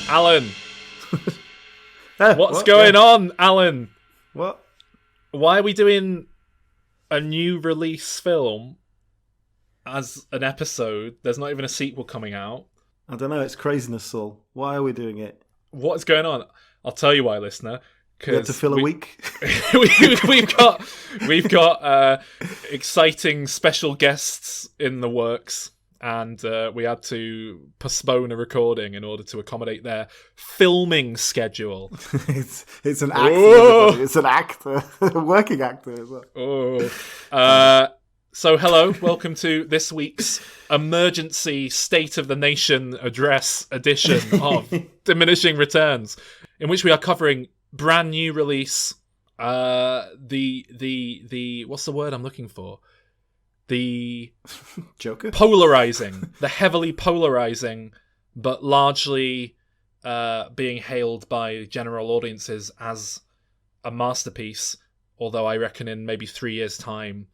Alan, what's going on, Alan? What? Why are we doing a new release film as an episode? There's not even a sequel coming out. I don't know. It's craziness, Saul. Why are we doing it? What's going on? I'll tell you why, listener. We have to fill a week. we've got exciting special guests in the works, and we had to postpone a recording in order to accommodate their filming schedule. it's an actor. It's an actor, a working actor as well. So hello, welcome to this week's emergency State of the Nation address edition of Diminishing Returns, in which we are covering brand new release, the what's the word I'm looking for? The Joker? Polarizing, the heavily polarizing, but largely being hailed by general audiences as a masterpiece, although I reckon in maybe 3 years' time,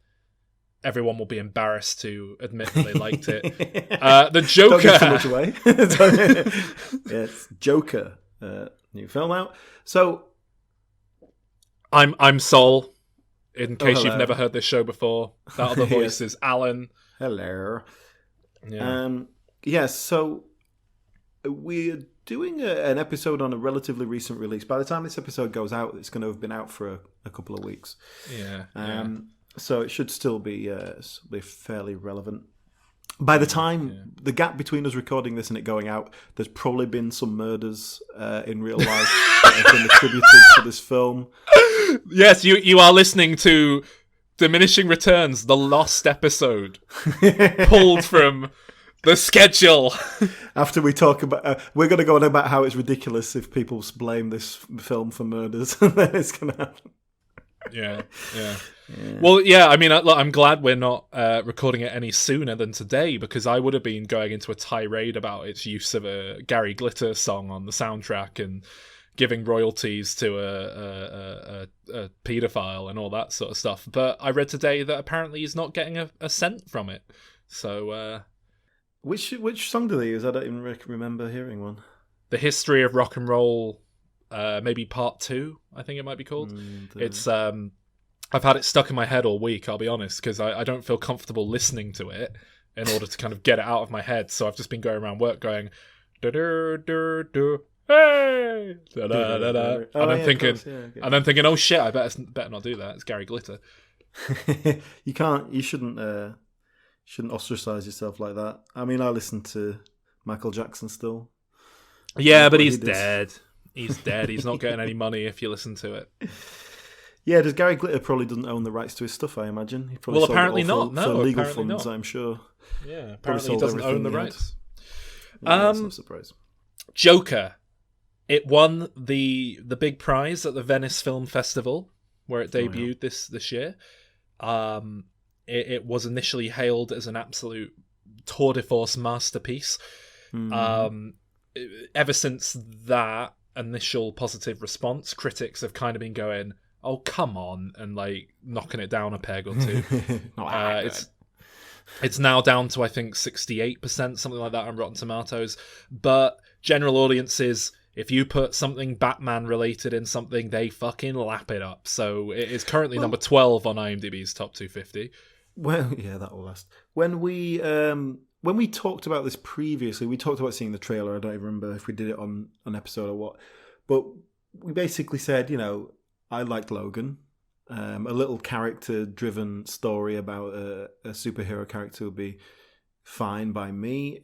everyone will be embarrassed to admit that they liked it. The Joker. Don't give too much away. It's Joker, new film out. So, I'm Sol. In case you've never heard this show before, that other voice is Alan. Hello. Yeah. So we're doing an episode on a relatively recent release. By the time this episode goes out, it's going to have been out for a couple of weeks. Yeah. So it should still be fairly relevant. By the time the gap between us recording this and it going out, there's probably been some murders in real life that have been attributed to this film. Yes, you are listening to Diminishing Returns, the lost episode, pulled from the schedule. After we talk about, we're going to go on about how it's ridiculous if people blame this film for murders, and then it's going to happen. Yeah. Well, yeah, I mean, I'm glad we're not recording it any sooner than today, because I would have been going into a tirade about its use of a Gary Glitter song on the soundtrack and giving royalties to a paedophile and all that sort of stuff. But I read today that apparently he's not getting a cent from it. So, which song do they use? I don't even remember hearing one. The History of Rock and Roll, maybe Part 2, I think it might be called. It's I've had it stuck in my head all week, I'll be honest, because I don't feel comfortable listening to it in order to kind of get it out of my head. So I've just been going around work going, da-da-da-da, hey, da-da-da-da. And I'm thinking, oh shit, I better not do that. It's Gary Glitter. You shouldn't ostracize yourself like that. I mean, I listen to Michael Jackson still. Yeah, but he's dead. He's dead. He's not getting any money if you listen to it. Yeah, does Gary Glitter probably doesn't own the rights to his stuff, I imagine. He probably apparently not. For legal funds, not. I'm sure. Yeah, apparently he doesn't own the rights. Yeah, that's no surprise. Joker. It won the big prize at the Venice Film Festival, where it debuted this year. It was initially hailed as an absolute tour de force masterpiece. Ever since that initial positive response, critics have kind of been going, oh, come on, and like knocking it down a peg or two. It's now down to, I think, 68%, something like that on Rotten Tomatoes. But general audiences, if you put something Batman related in something, they fucking lap it up. So it is currently number 12 on IMDb's top 250. Well, yeah, that will last. When we talked about this previously, we talked about seeing the trailer. I don't even remember if we did it on an episode or what. But we basically said, I liked Logan. A little character-driven story about a superhero character would be fine by me.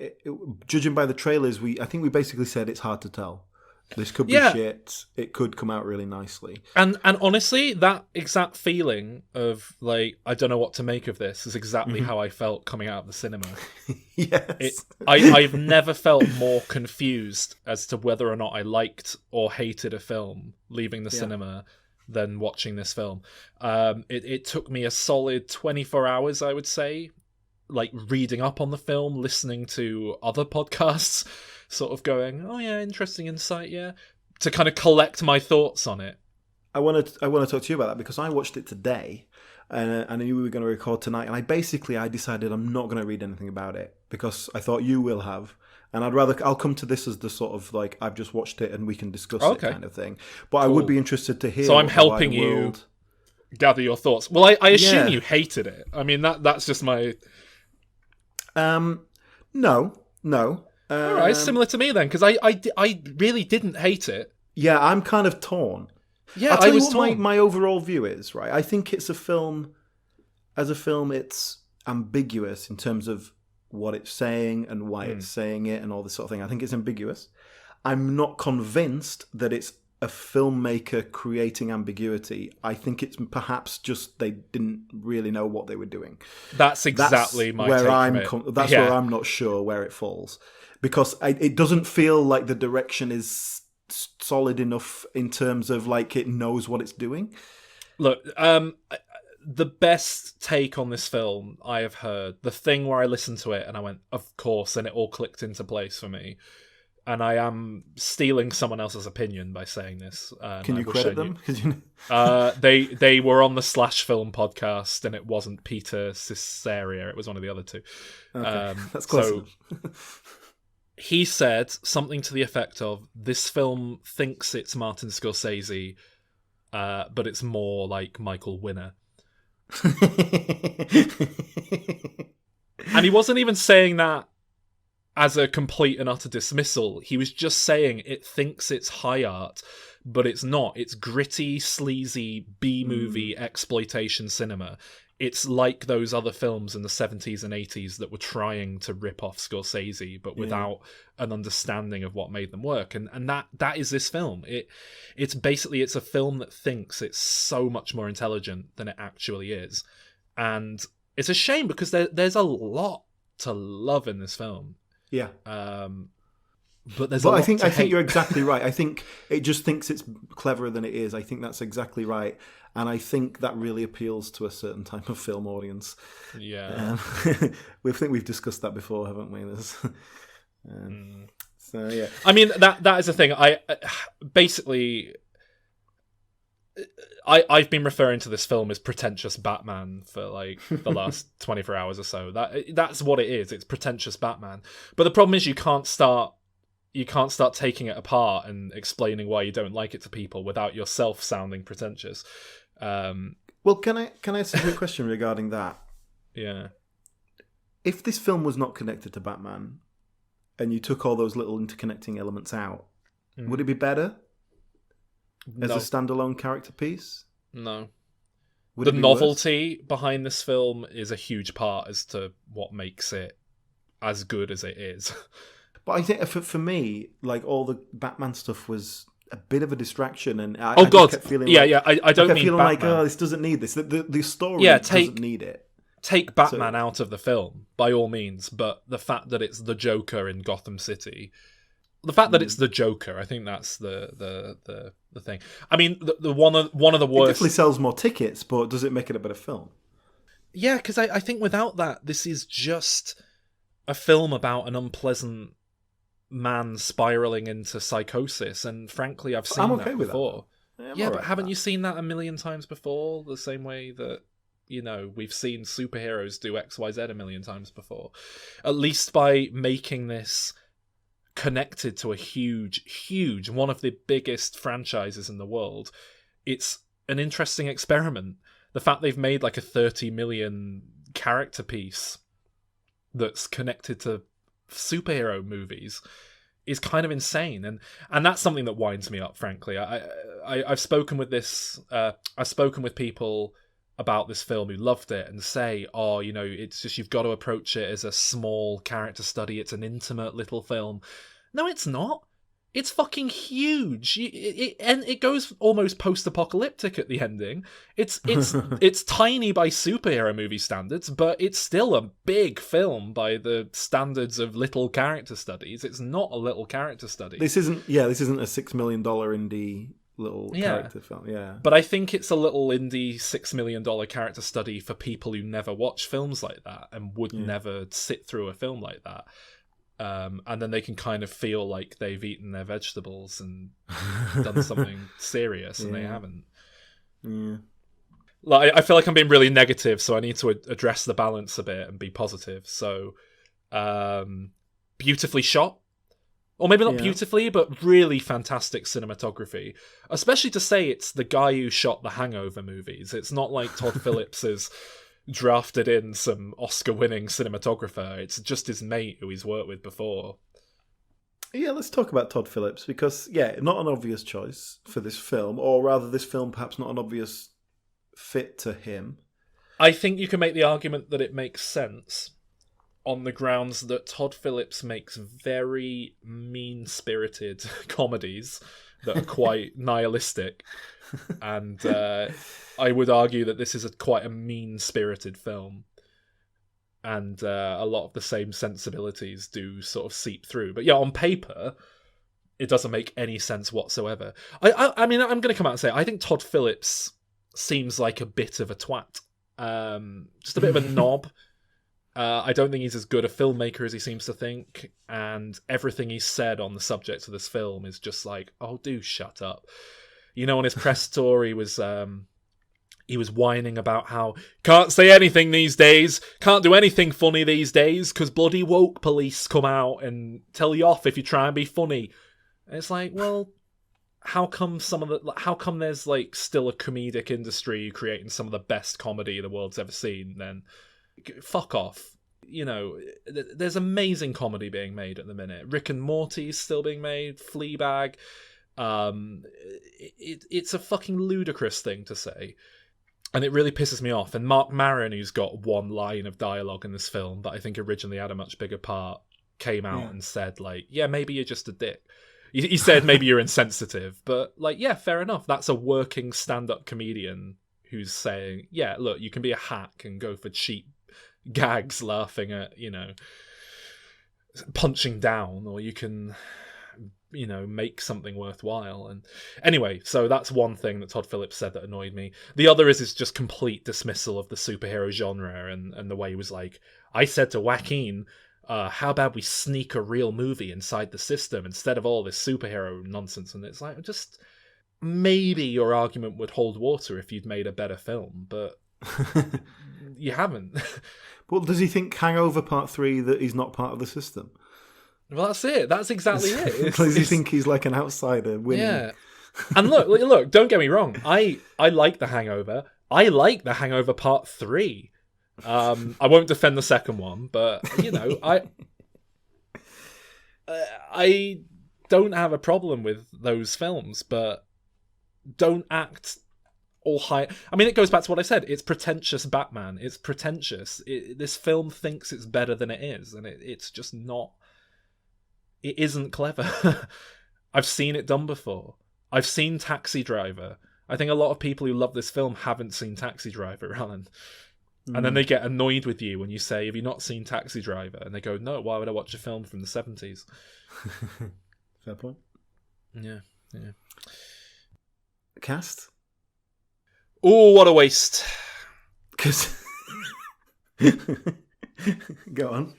Judging by the trailers, I think we basically said it's hard to tell. This could be shit. It could come out really nicely. And honestly, that exact feeling of, like, I don't know what to make of this is exactly how I felt coming out of the cinema. Yes. I've never felt more confused as to whether or not I liked or hated a film leaving the cinema than watching this film. It took me a solid 24 hours, I would say, like reading up on the film, listening to other podcasts, sort of going, oh yeah, interesting insight, yeah, to kind of collect my thoughts on it. I want to talk to you about that because I watched it today, and I knew we were going to record tonight, and I decided I'm not going to read anything about it because I thought you will have, And I'll come to this as the sort of like, I've just watched it and we can discuss it kind of thing. But I would be interested to hear. So I'm helping you gather your thoughts. Well, I assume you hated it. I mean, that's just my... No. All right, similar to me then, because I really didn't hate it. Yeah, I'm kind of torn. Yeah, I'll tell I was you what torn. my overall view is, right? I think it's a film... As a film, it's ambiguous in terms of what it's saying and why it's saying it and all this sort of thing. I think it's ambiguous. I'm not convinced that it's a filmmaker creating ambiguity. I think it's perhaps just they didn't really know what they were doing. That's exactly my where take from it. That's where I'm not sure where it falls. Because it doesn't feel like the direction is solid enough in terms of like it knows what it's doing. Look, the best take on this film I have heard, the thing where I listened to it and I went, of course, and it all clicked into place for me. And I am stealing someone else's opinion by saying this. Can you credit them? They were on the Slash Film podcast, and it wasn't Peter Cisaria. It was one of the other two. Okay. That's close enough. He said something to the effect of, this film thinks it's Martin Scorsese, but it's more like Michael Winner. And he wasn't even saying that as a complete and utter dismissal. He was just saying it thinks it's high art, but it's not. It's gritty, sleazy B-movie exploitation cinema. It's like those other films in the 70s and 80s that were trying to rip off Scorsese, but without an understanding of what made them work. And that is this film. It's basically, it's a film that thinks it's so much more intelligent than it actually is. And it's a shame because there's a lot to love in this film. Yeah. But there's a lot I think hate. You're exactly right. I think it just thinks it's cleverer than it is. I think that's exactly right. And I think that really appeals to a certain type of film audience. Yeah. We think we've discussed that before, haven't we? So, yeah. I mean, that is the thing. I've been referring to this film as pretentious Batman for like the last 24 hours or so. That's what it is. It's pretentious Batman. But the problem is you can't start taking it apart and explaining why you don't like it to people without yourself sounding pretentious. Well, can I ask you a question regarding that? Yeah. If this film was not connected to Batman and you took all those little interconnecting elements out, would it be better? As a standalone character piece? No. The novelty behind this film is a huge part as to what makes it as good as it is. But I think for me, like all the Batman stuff was a bit of a distraction, and I kept feeling I don't mean Batman. Like, oh, this doesn't need this. The story doesn't need it. Take Batman out of the film by all means, but the fact that it's the Joker in Gotham City, the fact that it's the Joker, I think that's the thing. I mean, the one of the worst. It definitely sells more tickets, but does it make it a better film? Yeah, because I think without that, this is just a film about an unpleasant man spiraling into psychosis, and frankly, I've seen that before. Yeah, but haven't you seen that a million times before? The same way that, we've seen superheroes do XYZ a million times before. At least by making this connected to a huge, one of the biggest franchises in the world, it's an interesting experiment. The fact they've made like a 30 million character piece that's connected to superhero movies is kind of insane, and that's something that winds me up, frankly. I've spoken with people about this film who loved it and say, it's just, you've got to approach it as a small character study, it's an intimate little film. No, it's not. It's fucking huge. And it goes almost post-apocalyptic at the ending. It's tiny by superhero movie standards, but it's still a big film by the standards of little character studies. It's not a little character study. This isn't a $6 million indie little character film. Yeah, but I think it's a little indie $6 million character study for people who never watch films like that and would never sit through a film like that. And then they can kind of feel like they've eaten their vegetables and done something serious, and they haven't. Yeah. Like, I feel like I'm being really negative, so I need to address the balance a bit and be positive. So, beautifully shot. Or maybe not Yeah. beautifully, but really fantastic cinematography. Especially to say it's the guy who shot the Hangover movies. It's not like Todd Phillips has drafted in some Oscar-winning cinematographer. It's just his mate who he's worked with before. Yeah, let's talk about Todd Phillips because, yeah, not an obvious choice for this film, or rather this film perhaps not an obvious fit to him. I think you can make the argument that it makes sense on the grounds that Todd Phillips makes very mean-spirited comedies that are quite nihilistic. And I would argue that this is quite a mean-spirited film. And a lot of the same sensibilities do sort of seep through. But yeah, on paper, it doesn't make any sense whatsoever. I mean, I'm going to come out and say, I think Todd Phillips seems like a bit of a twat. Just a bit of a knob. I don't think he's as good a filmmaker as he seems to think, and everything he's said on the subject of this film is just like, oh, do shut up. You know, on his press tour, he was whining about how can't say anything these days, can't do anything funny these days because bloody woke police come out and tell you off if you try and be funny. And it's like, well, how come there's like still a comedic industry creating some of the best comedy the world's ever seen? Then fuck off. You know, there's amazing comedy being made at the minute. Rick and Morty's still being made. Fleabag. It's a fucking ludicrous thing to say, and it really pisses me off. And Mark Maron, who's got one line of dialogue in this film that I think originally had a much bigger part, came out and said, like, yeah, maybe you're just a dick. He said maybe you're insensitive, but like, yeah, fair enough. That's a working stand-up comedian who's saying, yeah, look, you can be a hack and go for cheap gags laughing at, you know, punching down, or you can, you know, make something worthwhile. And anyway, so that's one thing that Todd Phillips said that annoyed me. The other is just complete dismissal of the superhero genre, and the way he was like, I said to Joaquin, how about we sneak a real movie inside the system instead of all this superhero nonsense? And it's like, just maybe your argument would hold water if you'd made a better film, but you haven't. Well, does he think Hangover Part 3 that he's not part of the system? Well, that's it. That's exactly it. Does he think he's like an outsider winning? Yeah. And look, don't get me wrong. I like The Hangover. I like The Hangover Part 3. I won't defend the second one, but, you know, I don't have a problem with those films, but don't act all high. I mean, it goes back to what I said. It's pretentious Batman. It's pretentious. This film thinks it's better than it is, and it's just not. It isn't clever. I've seen it done before. I've seen Taxi Driver. I think a lot of people who love this film haven't seen Taxi Driver, Alan. And then they get annoyed with you when you say, have you not seen Taxi Driver? And they go, no, why would I watch a film from the 70s? Fair point. Yeah. Cast? Oh, what a waste. Go on.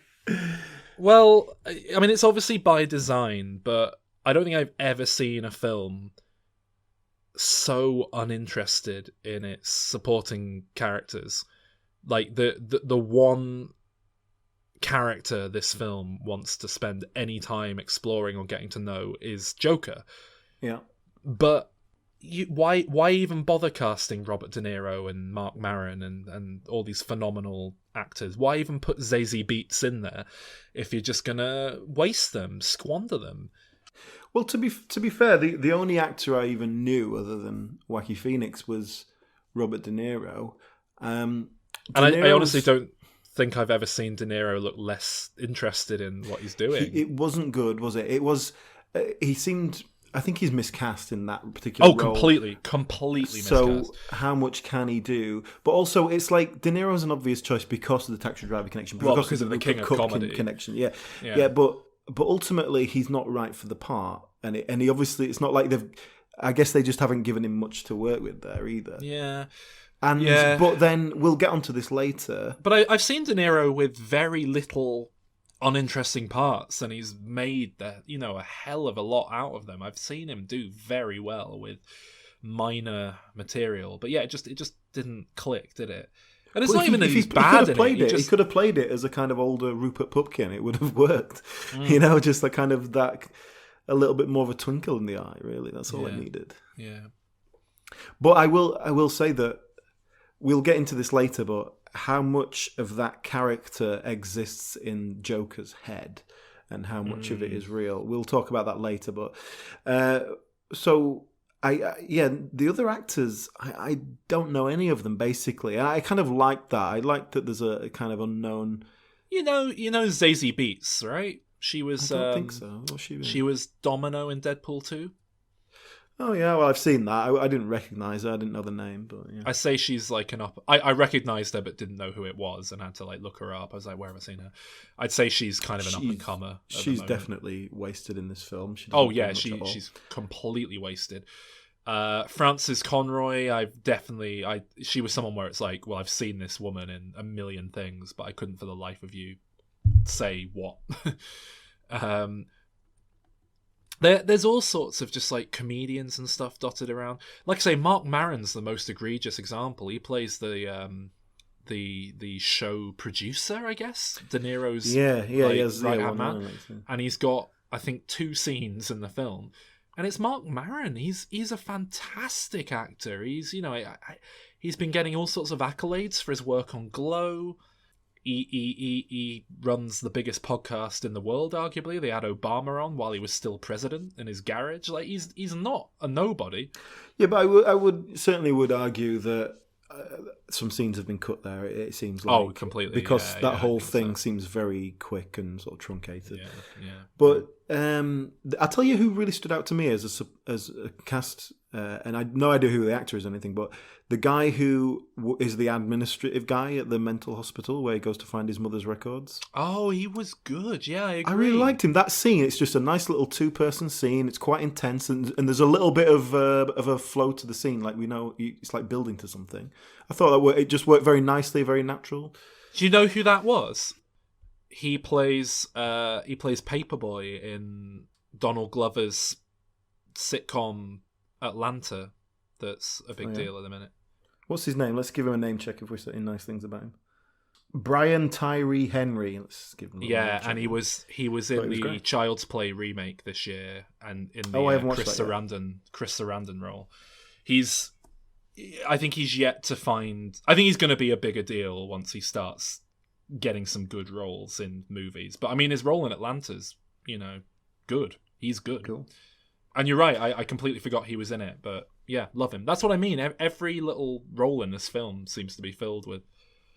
Well, I mean, it's obviously by design, but I don't think I've ever seen a film so uninterested in its supporting characters. Like, the one character this film wants to spend any time exploring or getting to know is Joker. Yeah. But why even bother casting Robert De Niro and Mark Maron and all these phenomenal actors? Why even put Zazie Beetz in there if you're just gonna waste them, squander them? Well, to be fair, the only actor I even knew other than Joaquin Phoenix was Robert De Niro. And I honestly don't think I've ever seen De Niro look less interested in what he's doing. It wasn't good, was it? It was. He seemed. I think he's miscast in that particular role. Completely miscast. So how much can he do? But also, it's like De Niro's an obvious choice because of the Taxi Driver connection. Because of the King of Comedy connection. Yeah. But ultimately, he's not right for the part, and he obviously, it's not like they've. I guess they just haven't given him much to work with there either. Yeah. But then we'll get onto this later. But I've seen De Niro with very little uninteresting parts, and he's made a hell of a lot out of them. I've seen him do very well with minor material, but yeah, it just didn't click, did it? And it's not even that he's bad in it. He could have played it as a kind of older Rupert Pupkin. It would have worked. Just a kind of that, a little bit more of a twinkle in the eye, really. That's all I needed. Yeah. But I will say that we'll get into this later, but how much of that character exists in Joker's head and how much of it is real. We'll talk about that later. But the other actors, I don't know any of them basically, and I kind of like that. I like that there's a kind of unknown. You know Zazie Beetz, right? She was. I don't think so. What's she been? She was Domino in Deadpool 2. Oh yeah, well I've seen that. I didn't recognise her. I didn't know the name, but yeah. I say she's like I recognised her but didn't know who it was and had to like look her up. I was like, where have I seen her? I'd say she's kind of an up and comer. She's definitely wasted in this film. She's completely wasted. Frances Conroy, she was someone where it's like, well, I've seen this woman in a million things, but I couldn't for the life of you say what. There's all sorts of just like comedians and stuff dotted around. Like I say, Mark Maron's the most egregious example. He plays the show producer, I guess, De Niro's he has right hand man, and he's got I think 2 scenes in the film, and it's Mark Maron. He's a fantastic actor. He's he's been getting all sorts of accolades for his work on Glow. He runs the biggest podcast in the world, arguably. They had Obama on while he was still president in his garage. Like he's not a nobody. Yeah, but I would certainly argue that some scenes have been cut there. It seems like completely, because that whole thing seems very quick and sort of truncated. Yeah. But I'll tell you who really stood out to me as a cast, and I had no idea who the actor is or anything, but the guy who is the administrative guy at the mental hospital where he goes to find his mother's records. Oh, he was good. Yeah, I agree. I really liked him. That scene, it's just a nice little 2-person scene. It's quite intense, and there's a little bit of a flow to the scene. Like, we know it's like building to something. I thought it just worked very nicely, very natural. Do you know who that was? He plays Paperboy in Donald Glover's sitcom Atlanta. That's a big deal at the minute. What's his name? Let's give him a name check if we're saying nice things about him. Brian Tyree Henry. Let's give him a name check. And he was in the Child's Play remake this year, and in the Chris Sarandon role. I think he's yet to find. I think he's going to be a bigger deal once he starts getting some good roles in movies. But I mean, his role in Atlanta's good. He's good. Cool. And you're right. I completely forgot he was in it, but yeah, love him. That's what I mean. Every little role in this film seems to be filled with.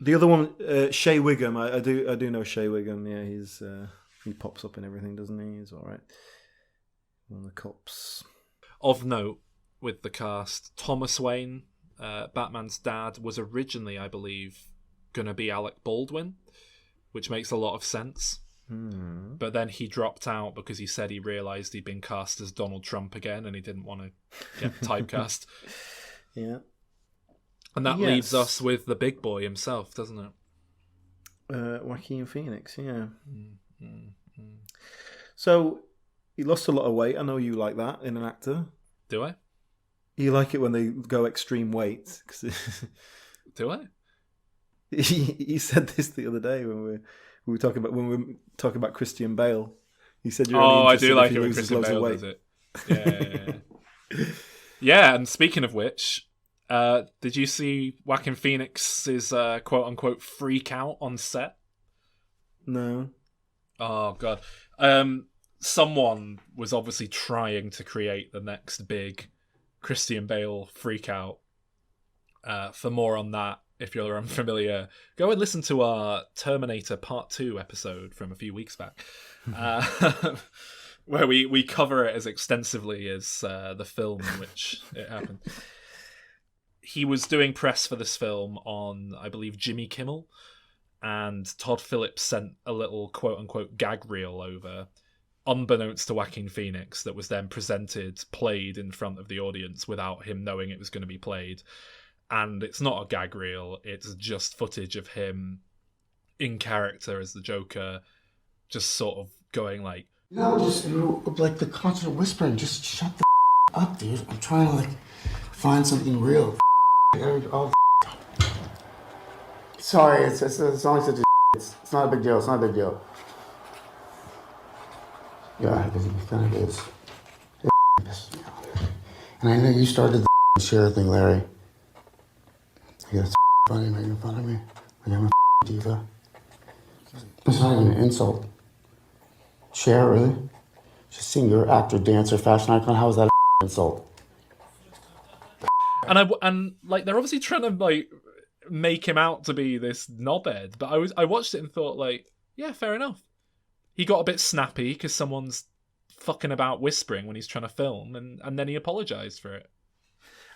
The other one, Shea Wiggum. I do know Shea Wiggum. Yeah, he pops up in everything, doesn't he? He's all right. One of the cops. Of note with the cast, Thomas Wayne, Batman's dad, was originally, I believe, going to be Alec Baldwin, which makes a lot of sense. But then he dropped out because he said he realised he'd been cast as Donald Trump again and he didn't want to get typecast. Yeah. And that leaves us with the big boy himself, doesn't it? Joaquin Phoenix, yeah. So, he lost a lot of weight. I know you like that in an actor. Do I? You like it when they go extreme weight. Do I? He said this the other day when we were talking about Christian Bale. He said, I do like it when Christian Bale does it. Yeah. Yeah, and speaking of which, did you see Joaquin Phoenix's quote-unquote freak out on set? No. Oh, God. Someone was obviously trying to create the next big Christian Bale freak out. For more on that, if you're unfamiliar, go and listen to our Terminator Part 2 episode from a few weeks back, where we cover it as extensively as the film in which it happened. He was doing press for this film on, I believe, Jimmy Kimmel, and Todd Phillips sent a little quote-unquote gag reel over, unbeknownst to Joaquin Phoenix, that was then played in front of the audience without him knowing it was going to be played. And it's not a gag reel, it's just footage of him in character as the Joker, just sort of going like... Just like the constant whispering, just shut the up, dude. I'm trying to find something real. Sorry, it's only such a. It's not a big deal. It's not a big deal. Yeah, it kind of is. It pisses me off. And I know you started the share thing, Larry. Yeah, it's funny making fun of me. Like I'm a diva. It's not even an insult. Cher, really? Just singer, actor, dancer, fashion icon. How is that an insult? And like they're obviously trying to like make him out to be this knobhead, but I watched it and thought like, yeah, fair enough. He got a bit snappy because someone's fucking about whispering when he's trying to film, and then he apologized for it.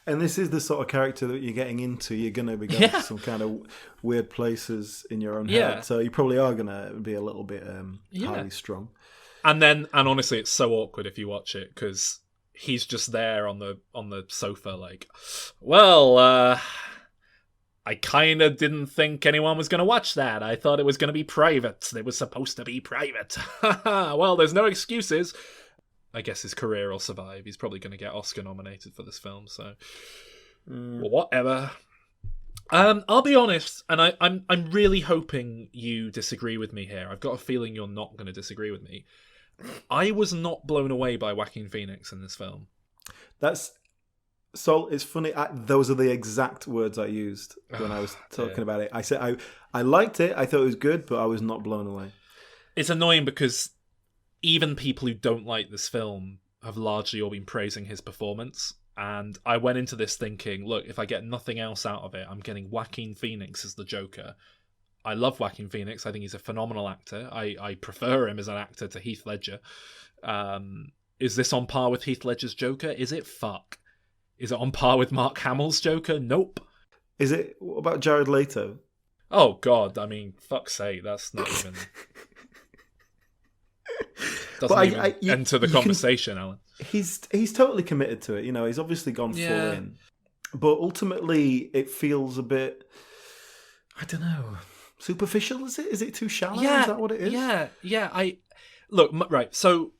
And this is the sort of character that you're getting into. You're going to be going to some kind of weird places in your own head, so you probably are going to be a little bit highly strung. And honestly, it's so awkward if you watch it because he's just there on the sofa, like, well, I kind of didn't think anyone was going to watch that. I thought it was going to be private. It was supposed to be private. Well, there's no excuses. I guess his career will survive. He's probably going to get Oscar nominated for this film, so well, whatever. I'll be honest, and I'm really hoping you disagree with me here. I've got a feeling you're not going to disagree with me. I was not blown away by Joaquin Phoenix in this film. So it's funny. Those are the exact words I used when I was talking about it. I said I liked it. I thought it was good, but I was not blown away. It's annoying because even people who don't like this film have largely all been praising his performance. And I went into this thinking, look, if I get nothing else out of it, I'm getting Joaquin Phoenix as the Joker. I love Joaquin Phoenix. I think he's a phenomenal actor. I prefer him as an actor to Heath Ledger. Is this on par with Heath Ledger's Joker? Is it? Fuck. Is it on par with Mark Hamill's Joker? Nope. Is it? What about Jared Leto? Oh, God. I mean, fuck's sake. That's not even... Doesn't enter the conversation, Alan. He's totally committed to it. You know, he's obviously gone full in. But ultimately, it feels a bit... I don't know. Superficial, is it? Is it too shallow? Yeah, is that what it is? Yeah. Look, right, so...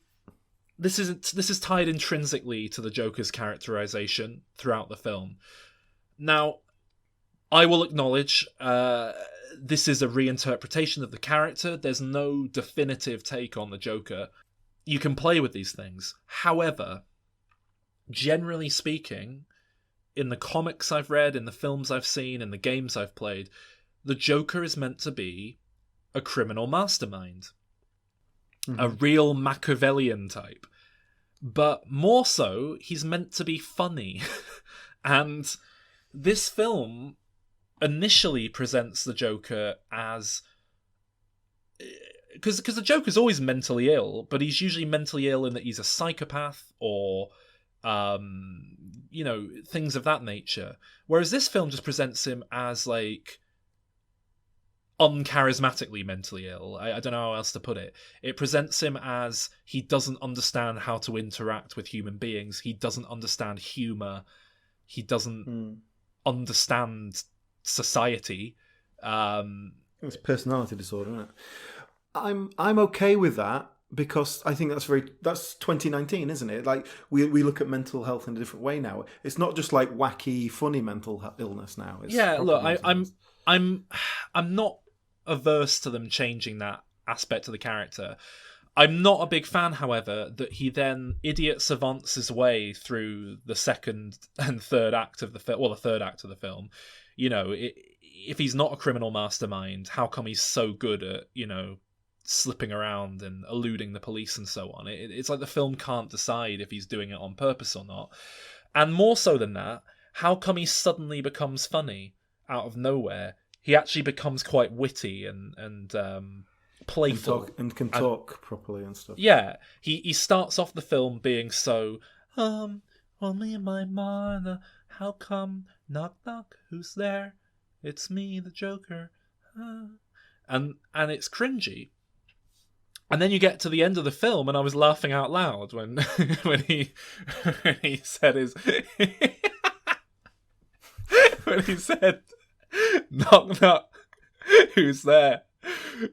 This is tied intrinsically to the Joker's characterization throughout the film. Now, I will acknowledge this is a reinterpretation of the character. There's no definitive take on the Joker. You can play with these things. However, generally speaking, in the comics I've read, in the films I've seen, in the games I've played, the Joker is meant to be a criminal mastermind. A real Machiavellian type. But more so, he's meant to be funny. And this film initially presents the Joker as... Because the Joker's always mentally ill, but he's usually mentally ill in that he's a psychopath or, things of that nature. Whereas this film just presents him as, like... uncharismatically mentally ill. I don't know how else to put it. It presents him as he doesn't understand how to interact with human beings. He doesn't understand humour. He doesn't understand society. It's personality disorder, isn't it? I'm okay with that because I think that's 2019, isn't it? Like we look at mental health in a different way now. It's not just like wacky, funny mental illness now. It's look, I'm not averse to them changing that aspect of the character. I'm not a big fan, however, that he then idiot savants his way through the second and third act of the film. Well, the third act of the film. If he's not a criminal mastermind, how come he's so good at, slipping around and eluding the police and so on? It's like the film can't decide if he's doing it on purpose or not. And more so than that, how come he suddenly becomes funny out of nowhere? He actually becomes quite witty and playful. And can talk properly and stuff. Yeah. He starts off the film being so, only my mother, how come, knock knock, who's there? It's me, the Joker. And it's cringy. And then you get to the end of the film and I was laughing out loud when he said his... when he said... Knock, knock. Who's there?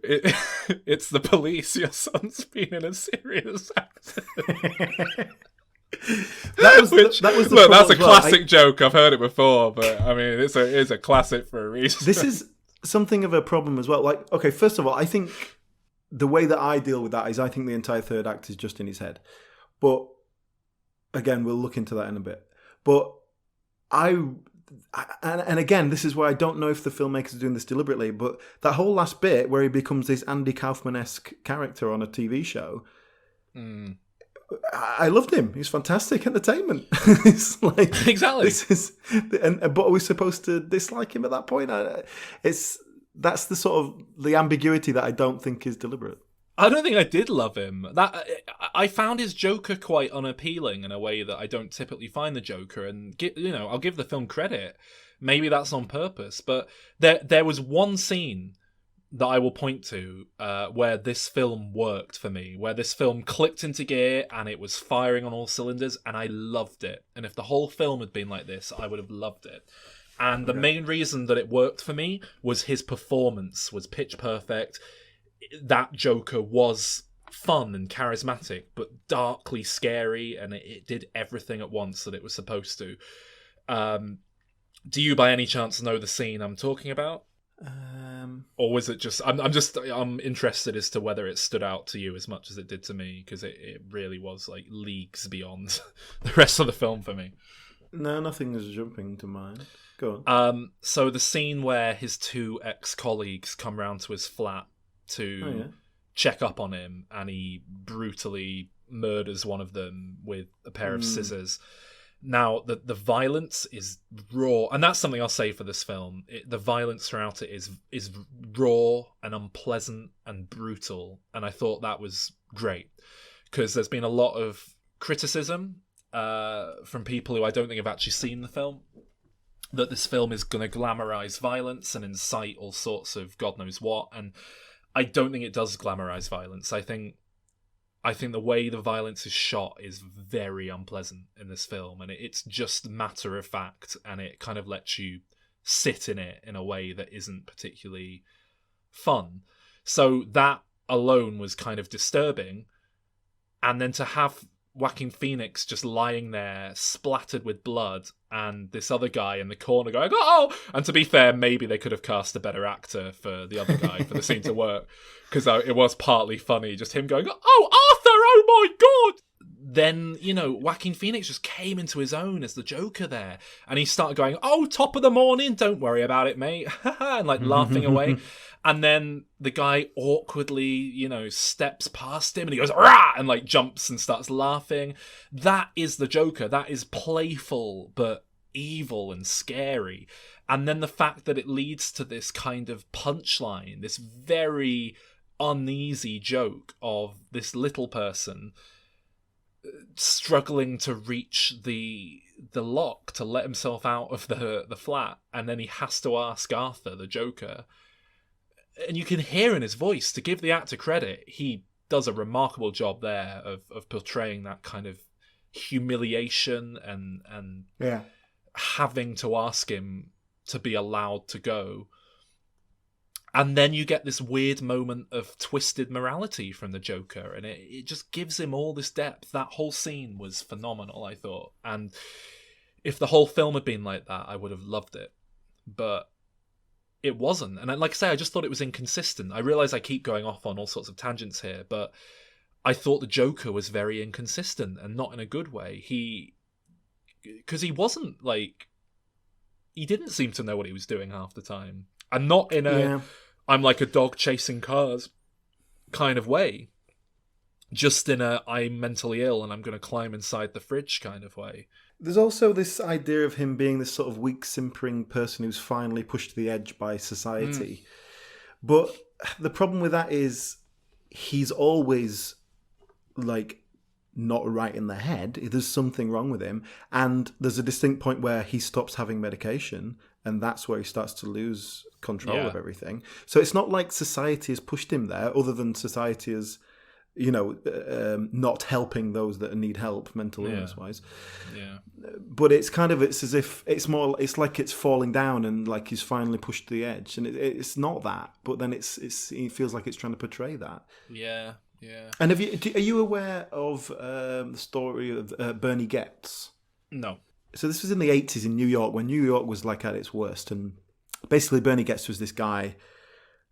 It's the police. Your son's been in a serious accident. That's a classic joke. I've heard it before, but I mean, it's a classic for a reason. something of a problem as well. Like, okay, first of all, I think the way that I deal with that is I think the entire third act is just in his head. But again, we'll look into that in a bit. But and again, this is where I don't know if the filmmakers are doing this deliberately, but that whole last bit where he becomes this Andy Kaufman-esque character on a TV show, I loved him. He was fantastic entertainment. It's like, exactly. But are we supposed to dislike him at that point? That's the sort of the ambiguity that I don't think is deliberate. I don't think I did love him. I found his Joker quite unappealing in a way that I don't typically find the Joker, and I'll give the film credit. Maybe that's on purpose, but there was one scene that I will point to where this film worked for me, where this film clicked into gear and it was firing on all cylinders, and I loved it. And if the whole film had been like this, I would have loved it. And the main reason that it worked for me was his performance was pitch perfect. That Joker was fun and charismatic, but darkly scary, and it did everything at once that it was supposed to. Do you, by any chance, know the scene I'm talking about? Or was it just? I'm interested as to whether it stood out to you as much as it did to me, because it really was like leagues beyond the rest of the film for me. No, nothing is jumping to mind. Go on. So the scene where his two ex-colleagues come round to his flat to check up on him, and he brutally murders one of them with a pair of scissors. Now, the violence is raw, and that's something I'll say for this film. The violence throughout it is raw and unpleasant and brutal, and I thought that was great, because there's been a lot of criticism from people who I don't think have actually seen the film, that this film is going to glamorize violence and incite all sorts of God knows what, and I don't think it does glamorize violence. I think the way the violence is shot is very unpleasant in this film, and it's just matter of fact, and it kind of lets you sit in it in a way that isn't particularly fun. So that alone was kind of disturbing, and then to have Joaquin Phoenix just lying there splattered with blood, and this other guy in the corner going, oh! And to be fair, maybe they could have cast a better actor for the other guy for the scene to work, because it was partly funny, just him going, oh, Arthur, oh my God! Then, Joaquin Phoenix just came into his own as the Joker there, and he started going, oh, top of the morning, don't worry about it, mate, and like laughing away. And then the guy awkwardly, steps past him and he goes, rah! And like jumps and starts laughing. That is the Joker. That is playful, but evil and scary. And then the fact that it leads to this kind of punchline, this very uneasy joke of this little person struggling to reach the lock to let himself out of the flat. And then he has to ask Arthur, the Joker. And you can hear in his voice, to give the actor credit, he does a remarkable job there of portraying that kind of humiliation and having to ask him to be allowed to go. And then you get this weird moment of twisted morality from the Joker, and it just gives him all this depth. That whole scene was phenomenal, I thought. And if the whole film had been like that, I would have loved it. But it wasn't. And like I say, I just thought it was inconsistent. I realise I keep going off on all sorts of tangents here, but I thought the Joker was very inconsistent, and not in a good way. Because he wasn't like... He didn't seem to know what he was doing half the time. And not in a, I'm like a dog chasing cars kind of way. Just in a, I'm mentally ill and I'm going to climb inside the fridge kind of way. There's also this idea of him being this sort of weak, simpering person who's finally pushed to the edge by society. But the problem with that is he's always like not right in the head. There's something wrong with him. And there's a distinct point where he stops having medication, and that's where he starts to lose control of everything. So it's not like society has pushed him there, other than society is, not helping those that need help mental illness wise. Yeah. But it's as if it's like it's falling down and like he's finally pushed to the edge, and it's not that. But then it feels like it's trying to portray that. Yeah. Yeah. And are you aware of the story of Bernie Goetz? No. So this was in the 80s in New York, when New York was like at its worst, and basically Bernie gets to this guy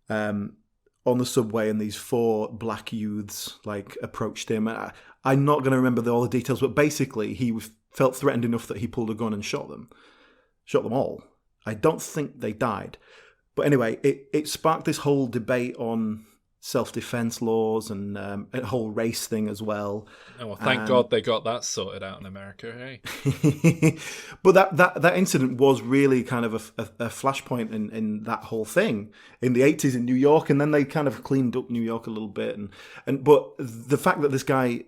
on the subway, and these 4 black youths like approached him. I'm not going to remember all the details, but basically he felt threatened enough that he pulled a gun and shot them all. I don't think they died. But anyway, it sparked this whole debate on self-defense laws and a whole race thing as well. Oh, well, thank God they got that sorted out in America, hey? But that incident was really kind of a flashpoint in that whole thing in the 80s in New York, and then they kind of cleaned up New York a little bit. But the fact that this guy,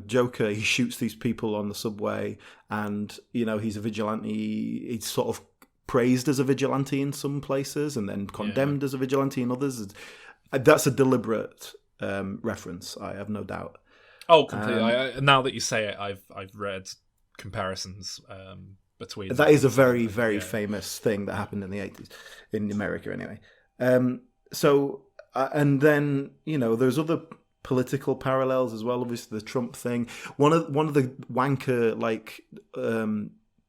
Joker, he shoots these people on the subway, and, he's a vigilante, he's sort of praised as a vigilante in some places and then condemned as a vigilante in others. That's a deliberate reference, I have no doubt. Oh, completely. Now that you say it, I've read comparisons between. That is a very, very famous thing that happened in the 80s, in America anyway. And then, there's other political parallels as well, obviously the Trump thing. One of the wanker,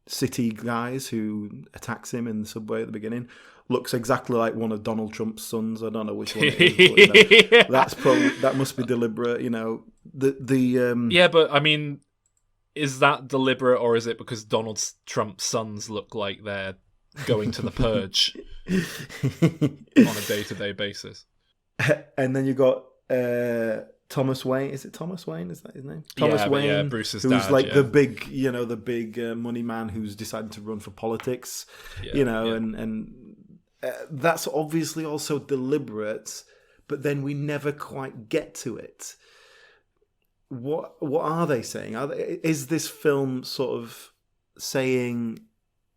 city guys who attacks him in the subway at the beginning looks exactly like one of Donald Trump's sons. I don't know which one it is, but, that must be deliberate. Yeah, but I mean, is that deliberate, or is it because Donald Trump's sons look like they're going to the purge on a day-to-day basis? And then you got Thomas Wayne. Is it Thomas Wayne? Is that his name? Thomas Wayne, Bruce's who's dad, like the big money man who's decided to run for politics. And that's obviously also deliberate, but then we never quite get to it. What are they saying? Is this film sort of saying,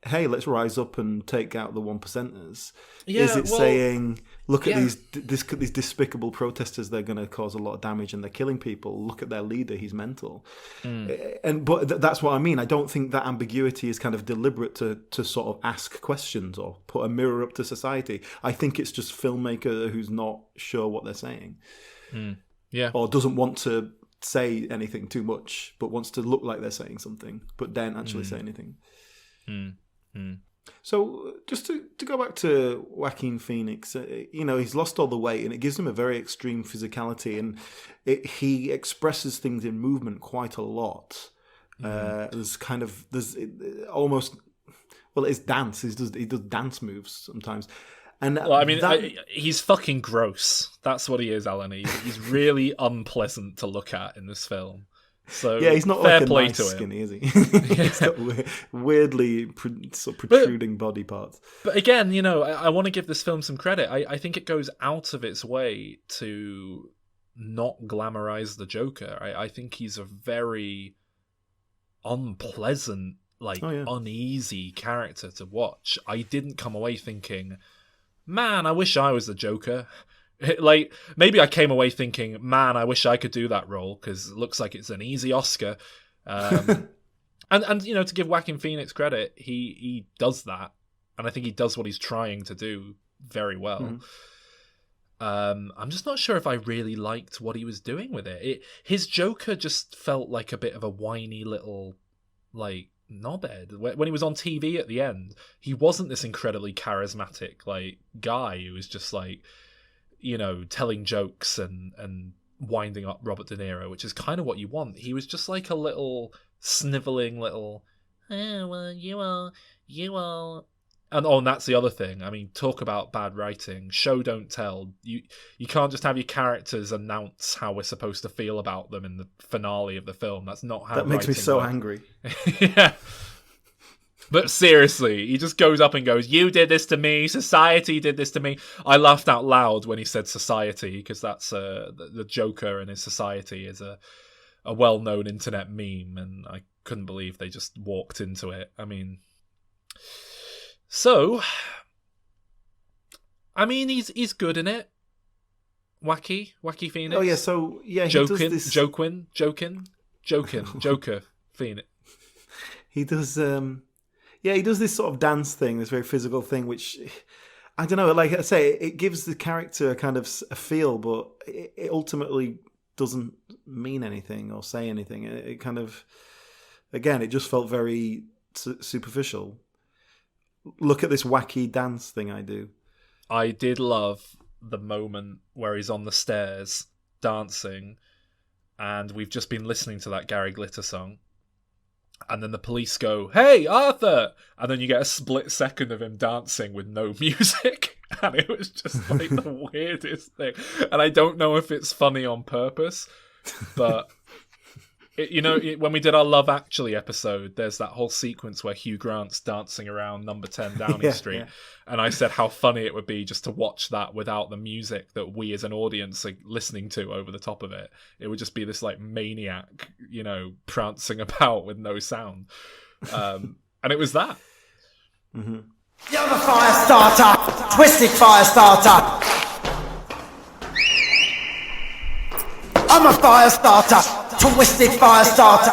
hey, let's rise up and take out the 1%ers? Is it saying, look at these despicable protesters, they're going to cause a lot of damage and they're killing people. Look at their leader, he's mental. But that's what I mean. I don't think that ambiguity is kind of deliberate to sort of ask questions or put a mirror up to society. I think it's just filmmaker who's not sure what they're saying. Or doesn't want to say anything too much, but wants to look like they're saying something, but don't actually say anything. So just to go back to Joaquin Phoenix, he's lost all the weight, and it gives him a very extreme physicality, and he expresses things in movement quite a lot. It's dance. He does dance moves sometimes. And well, I mean, he's fucking gross. That's what he is, Alan. He's really unpleasant to look at in this film. So yeah, he's not fair like a play nice to skinny, is he? He's got weirdly sort of protruding body parts. But again, I want to give this film some credit. I think it goes out of its way to not glamorize the Joker. I think he's a very unpleasant, uneasy character to watch. I didn't come away thinking, man, I wish I was the Joker. Like, maybe I came away thinking, man, I wish I could do that role, because it looks like it's an easy Oscar. And to give Joaquin Phoenix credit, he does that, and I think he does what he's trying to do very well. I'm just not sure if I really liked what he was doing with it. His Joker just felt like a bit of a whiny little, knobhead. When he was on TV at the end, he wasn't this incredibly charismatic, guy who was just telling jokes and winding up Robert De Niro, which is kind of what you want. He was just like a little sniveling little, oh, well, you all. And that's the other thing. I mean, talk about bad writing. Show, don't tell. You can't just have your characters announce how we're supposed to feel about them in the finale of the film. That's not how. That makes me so angry. Yeah. But seriously, he just goes up and goes, you did this to me, society did this to me. I laughed out loud when he said society, because that's the Joker and his society is a well-known internet meme, and I couldn't believe they just walked into it. I mean, he's good in it. Joaquin Phoenix. Oh yeah, so yeah, Joker Phoenix. He does. He does this sort of dance thing, this very physical thing, which, I don't know, like I say, it gives the character a kind of a feel, but it ultimately doesn't mean anything or say anything. It kind of, again, it just felt very superficial. look at this wacky dance thing I do. I did love the moment where he's on the stairs dancing, and we've just been listening to that Gary Glitter song. And then the police go, "Hey, Arthur!" And then you get a split second of him dancing with no music. And it was just like the weirdest thing. And I don't know if it's funny on purpose, but when we did our Love Actually episode, there's that whole sequence where Hugh Grant's dancing around number 10 Downing Street. Yeah. And I said how funny it would be just to watch that without the music that we as an audience are listening to over the top of it. It would just be this like maniac, prancing about with no sound. And it was that. Mm-hmm. You're the fire starter, twisted fire starter. I'm a fire starter, twisted fire starter.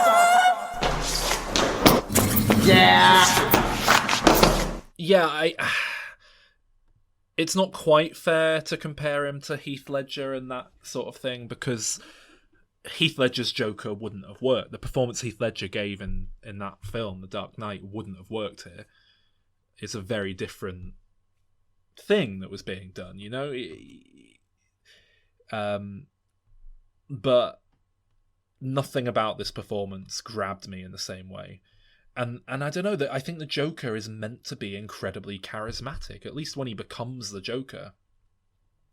Yeah. Yeah, it's not quite fair to compare him to Heath Ledger and that sort of thing, because Heath Ledger's Joker wouldn't have worked. The performance Heath Ledger gave in that film, The Dark Knight, wouldn't have worked here. It's a very different thing that was being done, But nothing about this performance grabbed me in the same way. And I don't know, that I think the Joker is meant to be incredibly charismatic, at least when he becomes the Joker.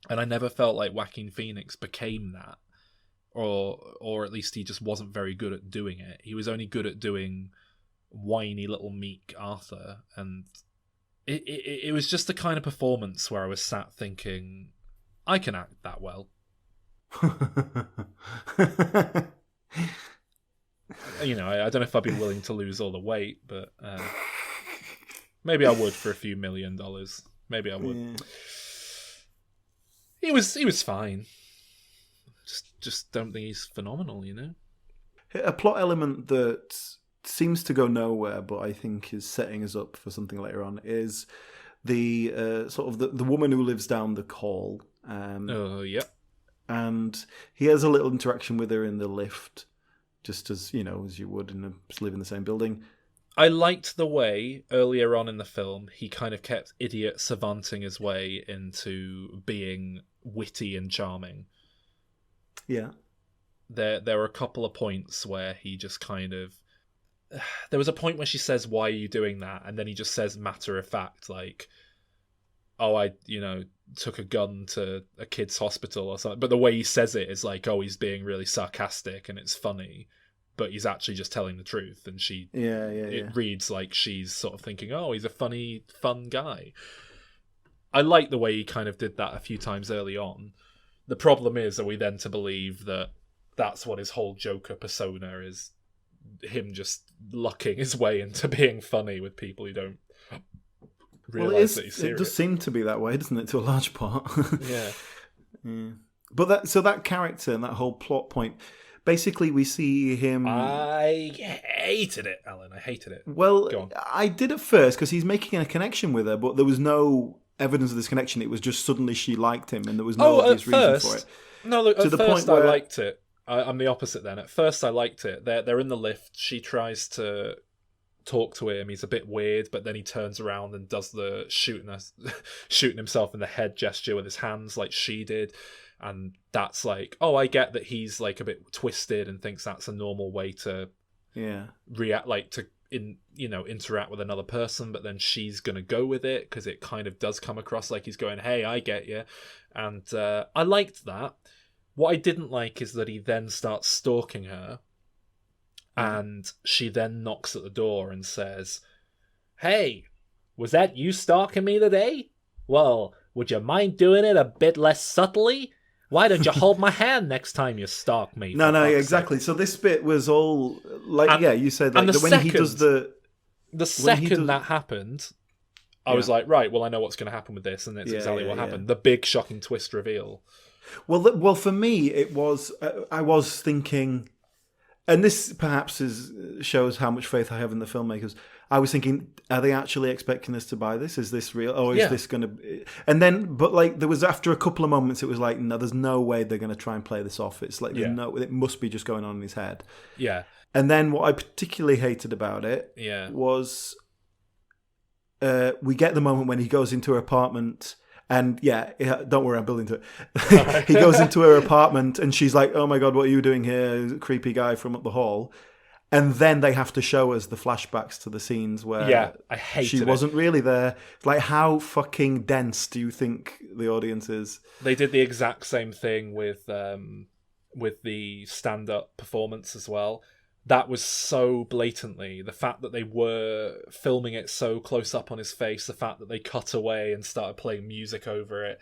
And I never felt like Joaquin Phoenix became that. Or at least he just wasn't very good at doing it. He was only good at doing whiny little meek Arthur, and it was just the kind of performance where I was sat thinking, I can act that well. I don't know if I'd be willing to lose all the weight, but maybe I would for a few $1 million. Maybe I would. Yeah. He was fine. Just don't think he's phenomenal, A plot element that seems to go nowhere, but I think is setting us up for something later on, is the sort of the woman who lives down the hall. Yeah. And he has a little interaction with her in the lift, just as you would live in the same building. I liked the way earlier on in the film he kind of kept idiot savanting his way into being witty and charming. Yeah. There were a couple of points where he just kind of... There was a point where she says, "Why are you doing that?" And then he just says matter of fact, like, "Oh, I took a gun to a kid's hospital," or something. But the way he says it is like, oh, he's being really sarcastic and it's funny, but he's actually just telling the truth. And it reads like she's sort of thinking, oh, he's a funny, fun guy. I like the way he kind of did that a few times early on. The problem is, are we then to believe that that's what his whole Joker persona is? Him just lucking his way into being funny with people who don't realise that he's serious. It does seem to be that way, doesn't it, to a large part? Yeah. But that character and that whole plot point, basically we see him... I hated it, Alan. I hated it. Well, I did at first, because he's making a connection with her, but there was no evidence of this connection. It was just suddenly she liked him, and there was no obvious reason for it. No, look, at first I liked it. I'm the opposite then. At first I liked it. They're in the lift. She tries to talk to him. He's a bit weird, but then he turns around and does the shooting himself in the head gesture with his hands like she did. And that's like, oh, I get that he's like a bit twisted and thinks that's a normal way to react, like to interact with another person, but then she's gonna go with it because it kind of does come across like he's going, hey, I get you. And I liked that. What I didn't like is that he then starts stalking her, and she then knocks at the door and says, "Hey, was that you stalking me today? Well, would you mind doing it a bit less subtly? Why don't you hold my hand next time you stalk me?" No, exactly. So this bit was all like, you said, like when he does the second that happened, I was like, right, well, I know what's going to happen with this, and it's exactly what happened. The big shocking twist reveal. Well, for me, it was. I was thinking, and this perhaps shows how much faith I have in the filmmakers. I was thinking, are they actually expecting us to buy this? Is this real? Or is this going to... And then, but like, there was, after a couple of moments, it was like, no, there's no way they're going to try and play this off. It's like, it must be just going on in his head. Yeah. And then what I particularly hated about it was we get the moment when he goes into her apartment. And don't worry, I'm building to it. He goes into her apartment and she's like, oh my God, what are you doing here? Creepy guy from up the hall. And then they have to show us the flashbacks to the scenes where I hated she wasn't really there. Like, how fucking dense do you think the audience is? They did the exact same thing with the stand-up performance as well. That was so blatantly, the fact that they were filming it so close up on his face, the fact that they cut away and started playing music over it,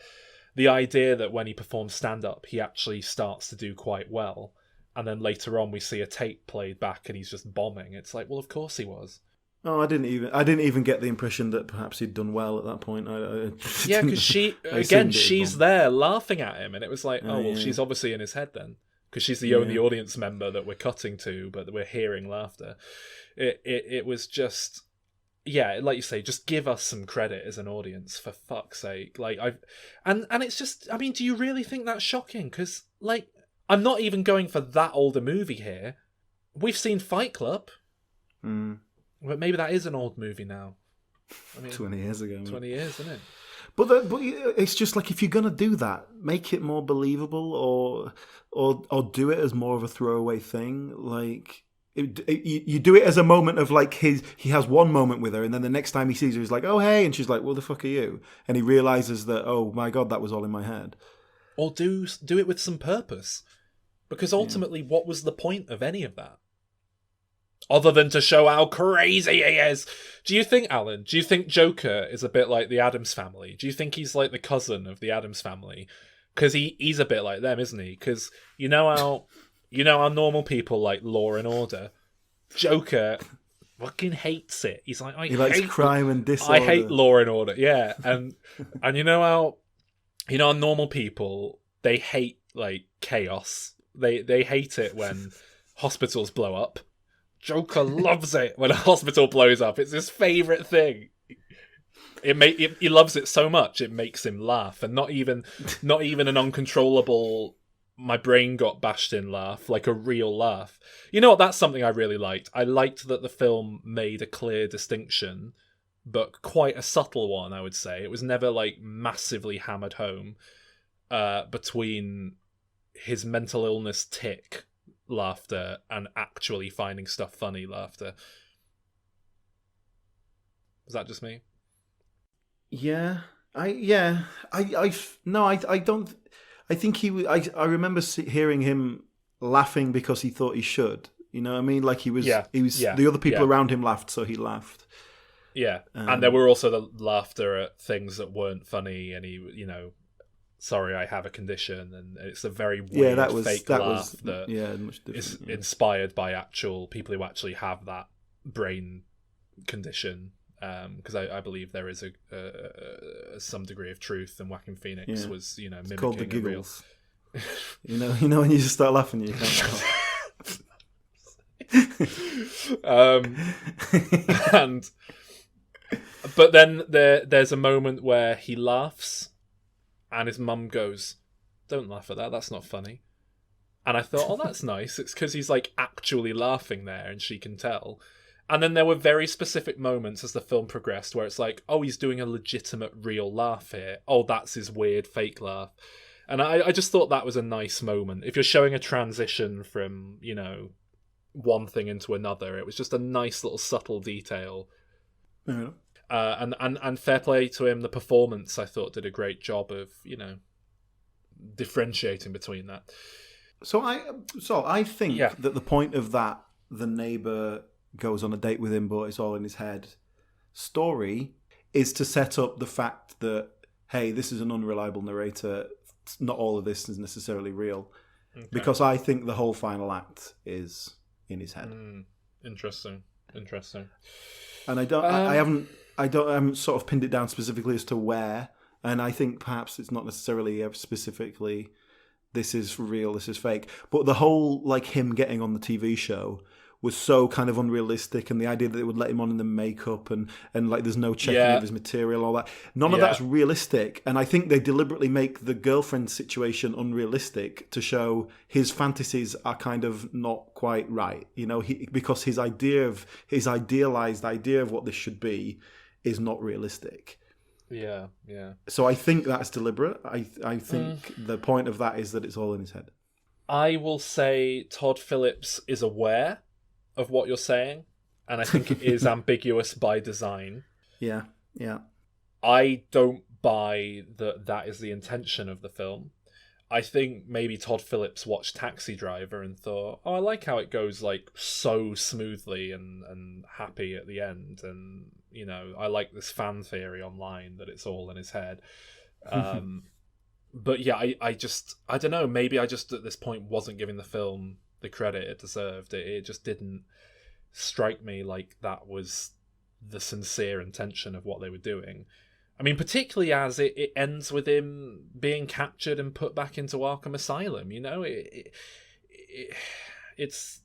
the idea that when he performs stand-up, he actually starts to do quite well, and then later on we see a tape played back and he's just bombing. It's like, well, of course he was. Oh, I didn't even get the impression that perhaps he'd done well at that point. Yeah, because she's there laughing at him, and it was like, she's obviously in his head then. Because she's the only audience member that we're cutting to, but we're hearing laughter. It was just, like you say, just give us some credit as an audience, for fuck's sake. Like and it's just, I mean, do you really think that's shocking? Because like, I'm not even going for that old a movie here. We've seen Fight Club, but maybe that is an old movie now. I mean, 20 years ago. 20 years, isn't it? But it's just like, if you're gonna do that, make it more believable, or do it as more of a throwaway thing. Like you do it as a moment of like he has one moment with her, and then the next time he sees her, he's like, oh hey, and she's like, well, the fuck are you? And he realizes that, oh my God, that was all in my head. Or do it with some purpose, because ultimately, what was the point of any of that? Other than to show how crazy he is. Do you think, Alan, Joker is a bit like the Addams Family? Do you think he's like the cousin of the Addams Family? Because he's a bit like them, isn't he? Because you know how normal people like Law and Order? Joker fucking hates it. He's like, he likes crime and disorder. I hate Law and Order, yeah. And you know how normal people, they hate like chaos. They hate it when hospitals blow up. Joker loves it when a hospital blows up. It's his favourite thing. He loves it so much it makes him laugh, and not even an uncontrollable, my brain got bashed in laugh, like a real laugh. You know what? That's something I really liked. I liked that the film made a clear distinction, but quite a subtle one, I would say. It was never like massively hammered home between his mental illness tick laughter and actually finding stuff funny laughter. Was that just me? I don't. I think I remember hearing him laughing because he thought he should. You know what I mean? Like he was. The other people around him laughed, so he laughed. Yeah, and there were also the laughter at things that weren't funny, and he, sorry, I have a condition, and it's a very weird fake laugh that much different, is inspired by actual people who actually have that brain condition. Because I believe there is some degree of truth, and Joaquin Phoenix was mimicking it's called the giggles. you know when you just start laughing, you can't laugh. But then there's a moment where he laughs, and his mum goes, "Don't laugh at that. That's not funny." And I thought, oh, that's nice. It's because he's like actually laughing there, and she can tell. And then there were very specific moments as the film progressed where it's like, oh, he's doing a legitimate real laugh here. Oh, that's his weird fake laugh. And I just thought that was a nice moment. If you're showing a transition from, one thing into another, it was just a nice little subtle detail. Yeah. And fair play to him. The performance, I thought, did a great job of, differentiating between that. So I think that the point of that, the neighbour goes on a date with him, but it's all in his head story, is to set up the fact that, hey, this is an unreliable narrator. Not all of this is necessarily real. Okay. Because I think the whole final act is in his head. Interesting. And I haven't sort of pinned it down specifically as to where. And I think perhaps it's not necessarily specifically this is real, this is fake. But the whole like him getting on the TV show was so kind of unrealistic, and the idea that it would let him on in the makeup and like there's no checking of his material, all that. None of that's realistic. And I think they deliberately make the girlfriend situation unrealistic to show his fantasies are kind of not quite right. Because his idealized idea of what this should be is not realistic. Yeah. So I think that's deliberate. I think the point of that is that it's all in his head. I will say Todd Phillips is aware of what you're saying, and I think it is ambiguous by design. Yeah. I don't buy that is the intention of the film. I think maybe Todd Phillips watched Taxi Driver and thought, oh, I like how it goes like so smoothly and happy at the end, and I like this fan theory online that it's all in his head. But yeah, I don't know, maybe I just at this point wasn't giving the film the credit it deserved. It just didn't strike me like that was the sincere intention of what they were doing. I mean, particularly as it ends with him being captured and put back into Arkham Asylum. It's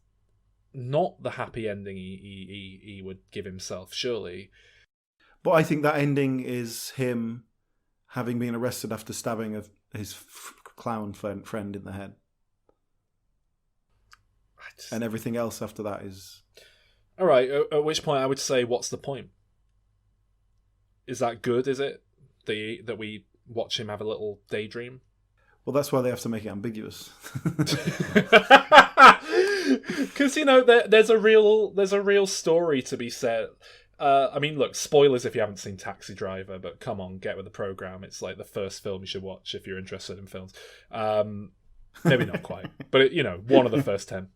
not the happy ending he would give himself, surely. But I think that ending is him having been arrested after stabbing his clown friend in the head. And everything else after that is... All right, at which point I would say, what's the point? Is that good, is it? That we watch him have a little daydream? Well, that's why they have to make it ambiguous. Because, there's a real story to be said. I mean, look, spoilers if you haven't seen Taxi Driver, but come on, get with the program. It's like the first film you should watch if you're interested in films. Maybe not quite, but one of the first 10.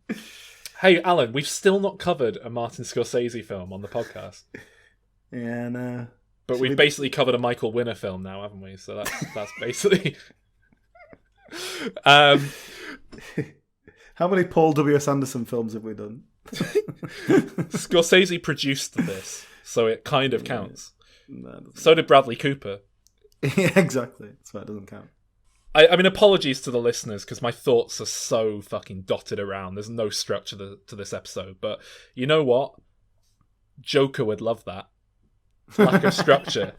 Hey, Alan, we've still not covered a Martin Scorsese film on the podcast. Yeah, no. But we've basically covered a Michael Winner film now, haven't we? So that's basically... How many Paul W.S. Anderson films have we done? Scorsese produced this, so it kind of counts. No, so did Bradley Cooper. Yeah, exactly. So it doesn't count. I mean, apologies to the listeners, because my thoughts are so fucking dotted around. There's no structure to this episode. But you know what? Joker would love that. Lack of structure.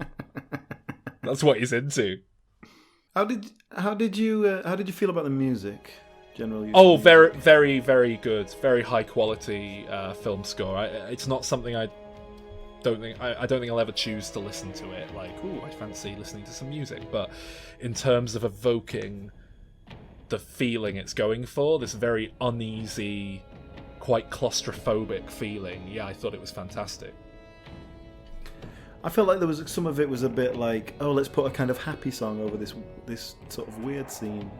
That's what he's into. How did you feel about the music generally? Oh, very, very, very good. Very high quality film score. It's not something I don't think I'll ever choose to listen to it. Like, ooh, I fancy listening to some music. But in terms of evoking the feeling it's going for, this very uneasy, quite claustrophobic feeling, yeah, I thought it was fantastic. I felt like there was some of it was a bit like, oh, let's put a kind of happy song over this sort of weird scene.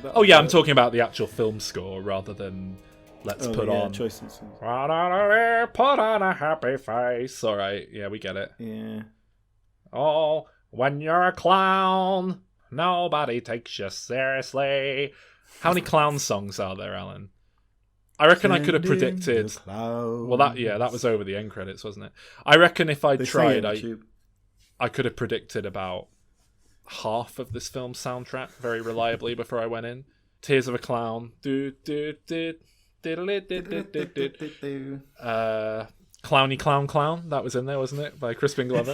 I'm talking about the actual film score rather than let's put on choices. Put on a happy face. All right, yeah, we get it. Yeah. Oh, when you're a clown, nobody takes you seriously. How many clown songs are there, Alan? I reckon I could have predicted. Well, that was over the end credits, wasn't it? I reckon if I'd tried, I could have predicted about half of this film's soundtrack very reliably before I went in. Tears of a Clown. Clowny Clown Clown. That was in there, wasn't it? By Crispin Glover.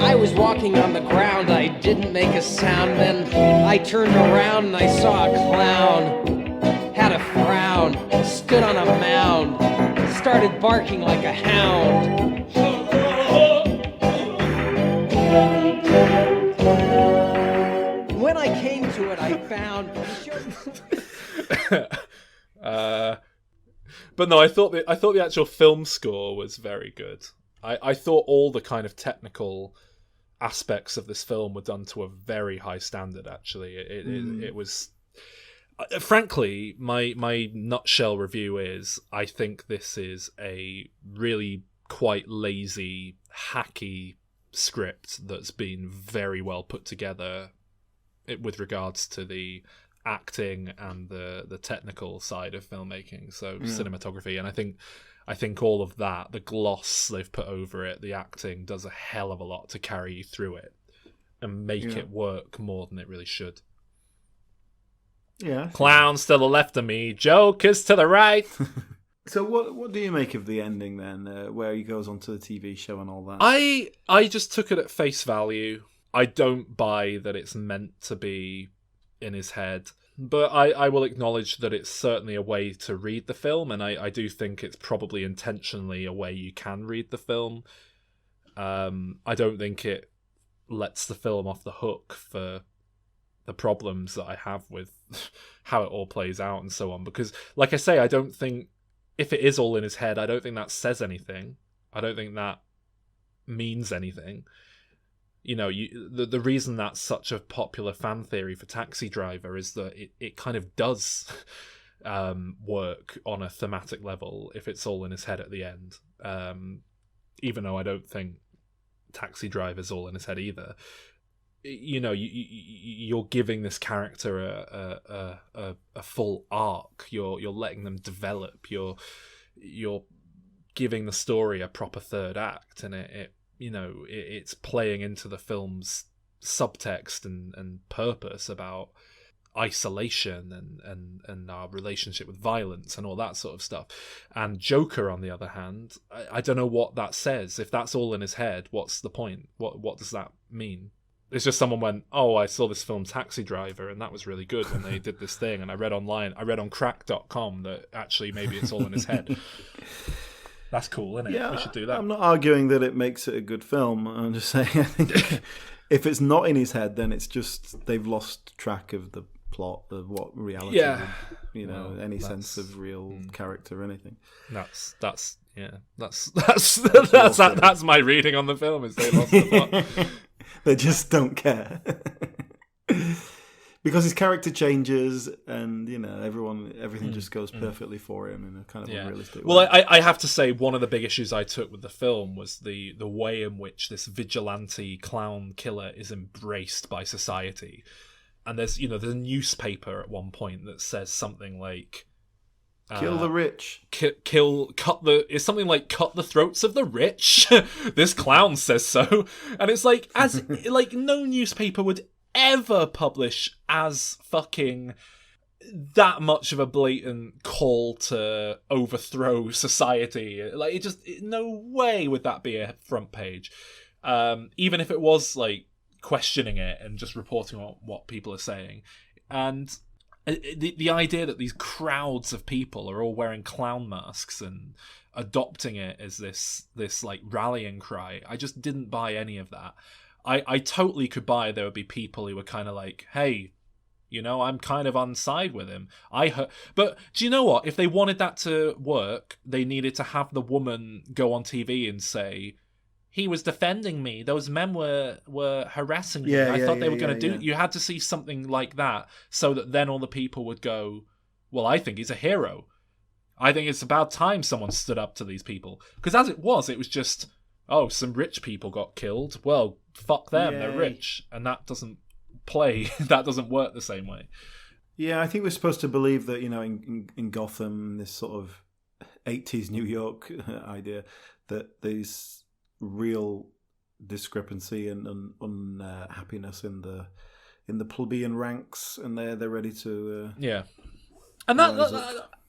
I was walking on the ground, I didn't make a sound, then I turned around and I saw a clown, had a frown, stood on a mound, started barking like a hound. When I came to it, I found... But no, I thought the actual film score was very good. I thought all the kind of technical aspects of this film were done to a very high standard. Actually, it was. Frankly, my nutshell review is I think this is a really quite lazy, hacky script that's been very well put together with regards to the acting and the technical side of filmmaking, so cinematography. And I think all of that, the gloss they've put over it, the acting does a hell of a lot to carry you through it and make it work more than it really should. Yeah. Clowns to the left of me, jokers to the right. So what do you make of the ending then, where he goes onto the TV show and all that? I just took it at face value. I don't buy that it's meant to be in his head. but I will acknowledge that it's certainly a way to read the film, and I do think it's probably intentionally a way you can read the film. I don't think it lets the film off the hook for the problems that I have with how it all plays out and so on. Because, like I say, I don't think, if it is all in his head, I don't think that says anything. I don't think that means anything. You know, the reason that's such a popular fan theory for Taxi Driver is that it kind of does work on a thematic level if it's all in his head at the end. Even though I don't think Taxi Driver's all in his head either. You know, you're giving this character a full arc. You're letting them develop. You're giving the story a proper third act, and it's playing into the film's subtext and purpose about isolation and our relationship with violence and all that sort of stuff. And Joker, on the other hand, I don't know what that says. If that's all in his head, what's the point? What does that mean? It's just someone went, oh, I saw this film Taxi Driver and that was really good when they did this thing, and I read on crack.com that actually maybe it's all in his head. That's cool, isn't it? Yeah, we should do that. I'm not arguing that it makes it a good film. I'm just saying, I think if it's not in his head, then it's just they've lost track of the plot of what reality would, any sense of real character or anything. That's my reading on the film, is they lost the plot. They just don't care. Because his character changes, and everything just goes perfectly for him in a kind of unrealistic way. Well, I have to say, one of the big issues I took with the film was the way in which this vigilante clown killer is embraced by society. And there's a newspaper at one point that says something like, kill the rich. It's something like cut the throats of the rich. This clown says so, and it's like no newspaper would ever publish as fucking that much of a blatant call to overthrow society. Like, no way would that be a front page. Even if it was like questioning it and just reporting on what people are saying. And the idea that these crowds of people are all wearing clown masks and adopting it as this like rallying cry, I just didn't buy any of that. I totally could buy there would be people who were kind of like, hey, I'm kind of on side with him. But do you know what? If they wanted that to work, they needed to have the woman go on TV and say, he was defending me. Those men were harassing me. I thought they were going to do it. You had to see something like that so that then all the people would go, well, I think he's a hero. I think it's about time someone stood up to these people. Because as it was just, oh, some rich people got killed. Well, fuck them. They're rich. And that doesn't play. That doesn't work the same way. Yeah, I think we're supposed to believe that, in Gotham, this sort of 80s New York idea, that there's real discrepancy and unhappiness in the plebeian ranks, and they're ready to and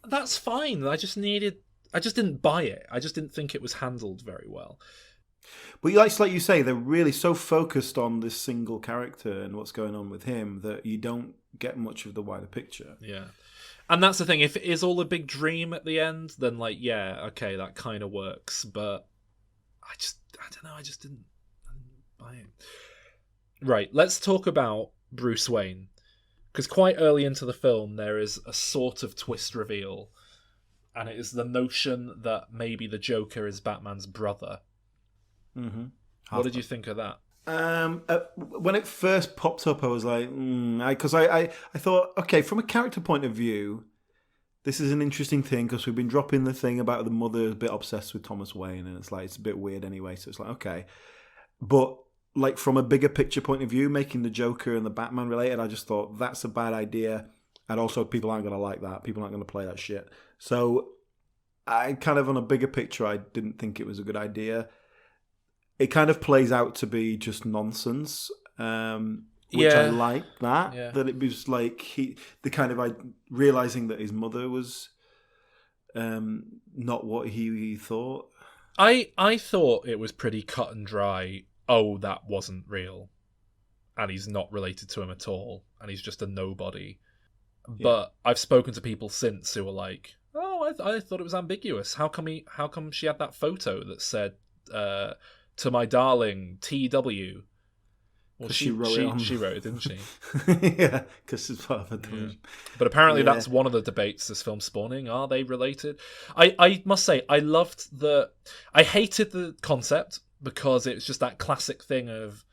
that's fine. I just didn't buy it. I just didn't think it was handled very well. But like you say, they're really so focused on this single character and what's going on with him that you don't get much of the wider picture. Yeah. And that's the thing. If it is all a big dream at the end, then okay, that kind of works. But I don't know. I didn't buy it. Right. Let's talk about Bruce Wayne, because quite early into the film there is a sort of twist reveal, and it is the notion that maybe the Joker is Batman's brother. Mm-hmm. What did you think of that? When it first popped up, I was like, because I thought, okay, from a character point of view, this is an interesting thing, because we've been dropping the thing about the mother a bit obsessed with Thomas Wayne, and it's a bit weird anyway. So it's like, okay, but like from a bigger picture point of view, making the Joker and the Batman related, I just thought that's a bad idea, and also people aren't going to like that. People aren't going to play that shit. So I kind of, on a bigger picture, I didn't think it was a good idea. It kind of plays out to be just nonsense, which I like that. Yeah. That it was like realizing that his mother was not what he thought. I thought it was pretty cut and dry. Oh, that wasn't real, and he's not related to him at all, and he's just a nobody. But I've spoken to people since who were like, "Oh, I thought it was ambiguous. How come she had that photo that said to my darling TW?" Well, she wrote it. She wrote it, didn't she? Yeah, because it's part of her delusion. But apparently, that's one of the debates this film's spawning. Are they related? I must say, I hated the concept because it was just that classic thing of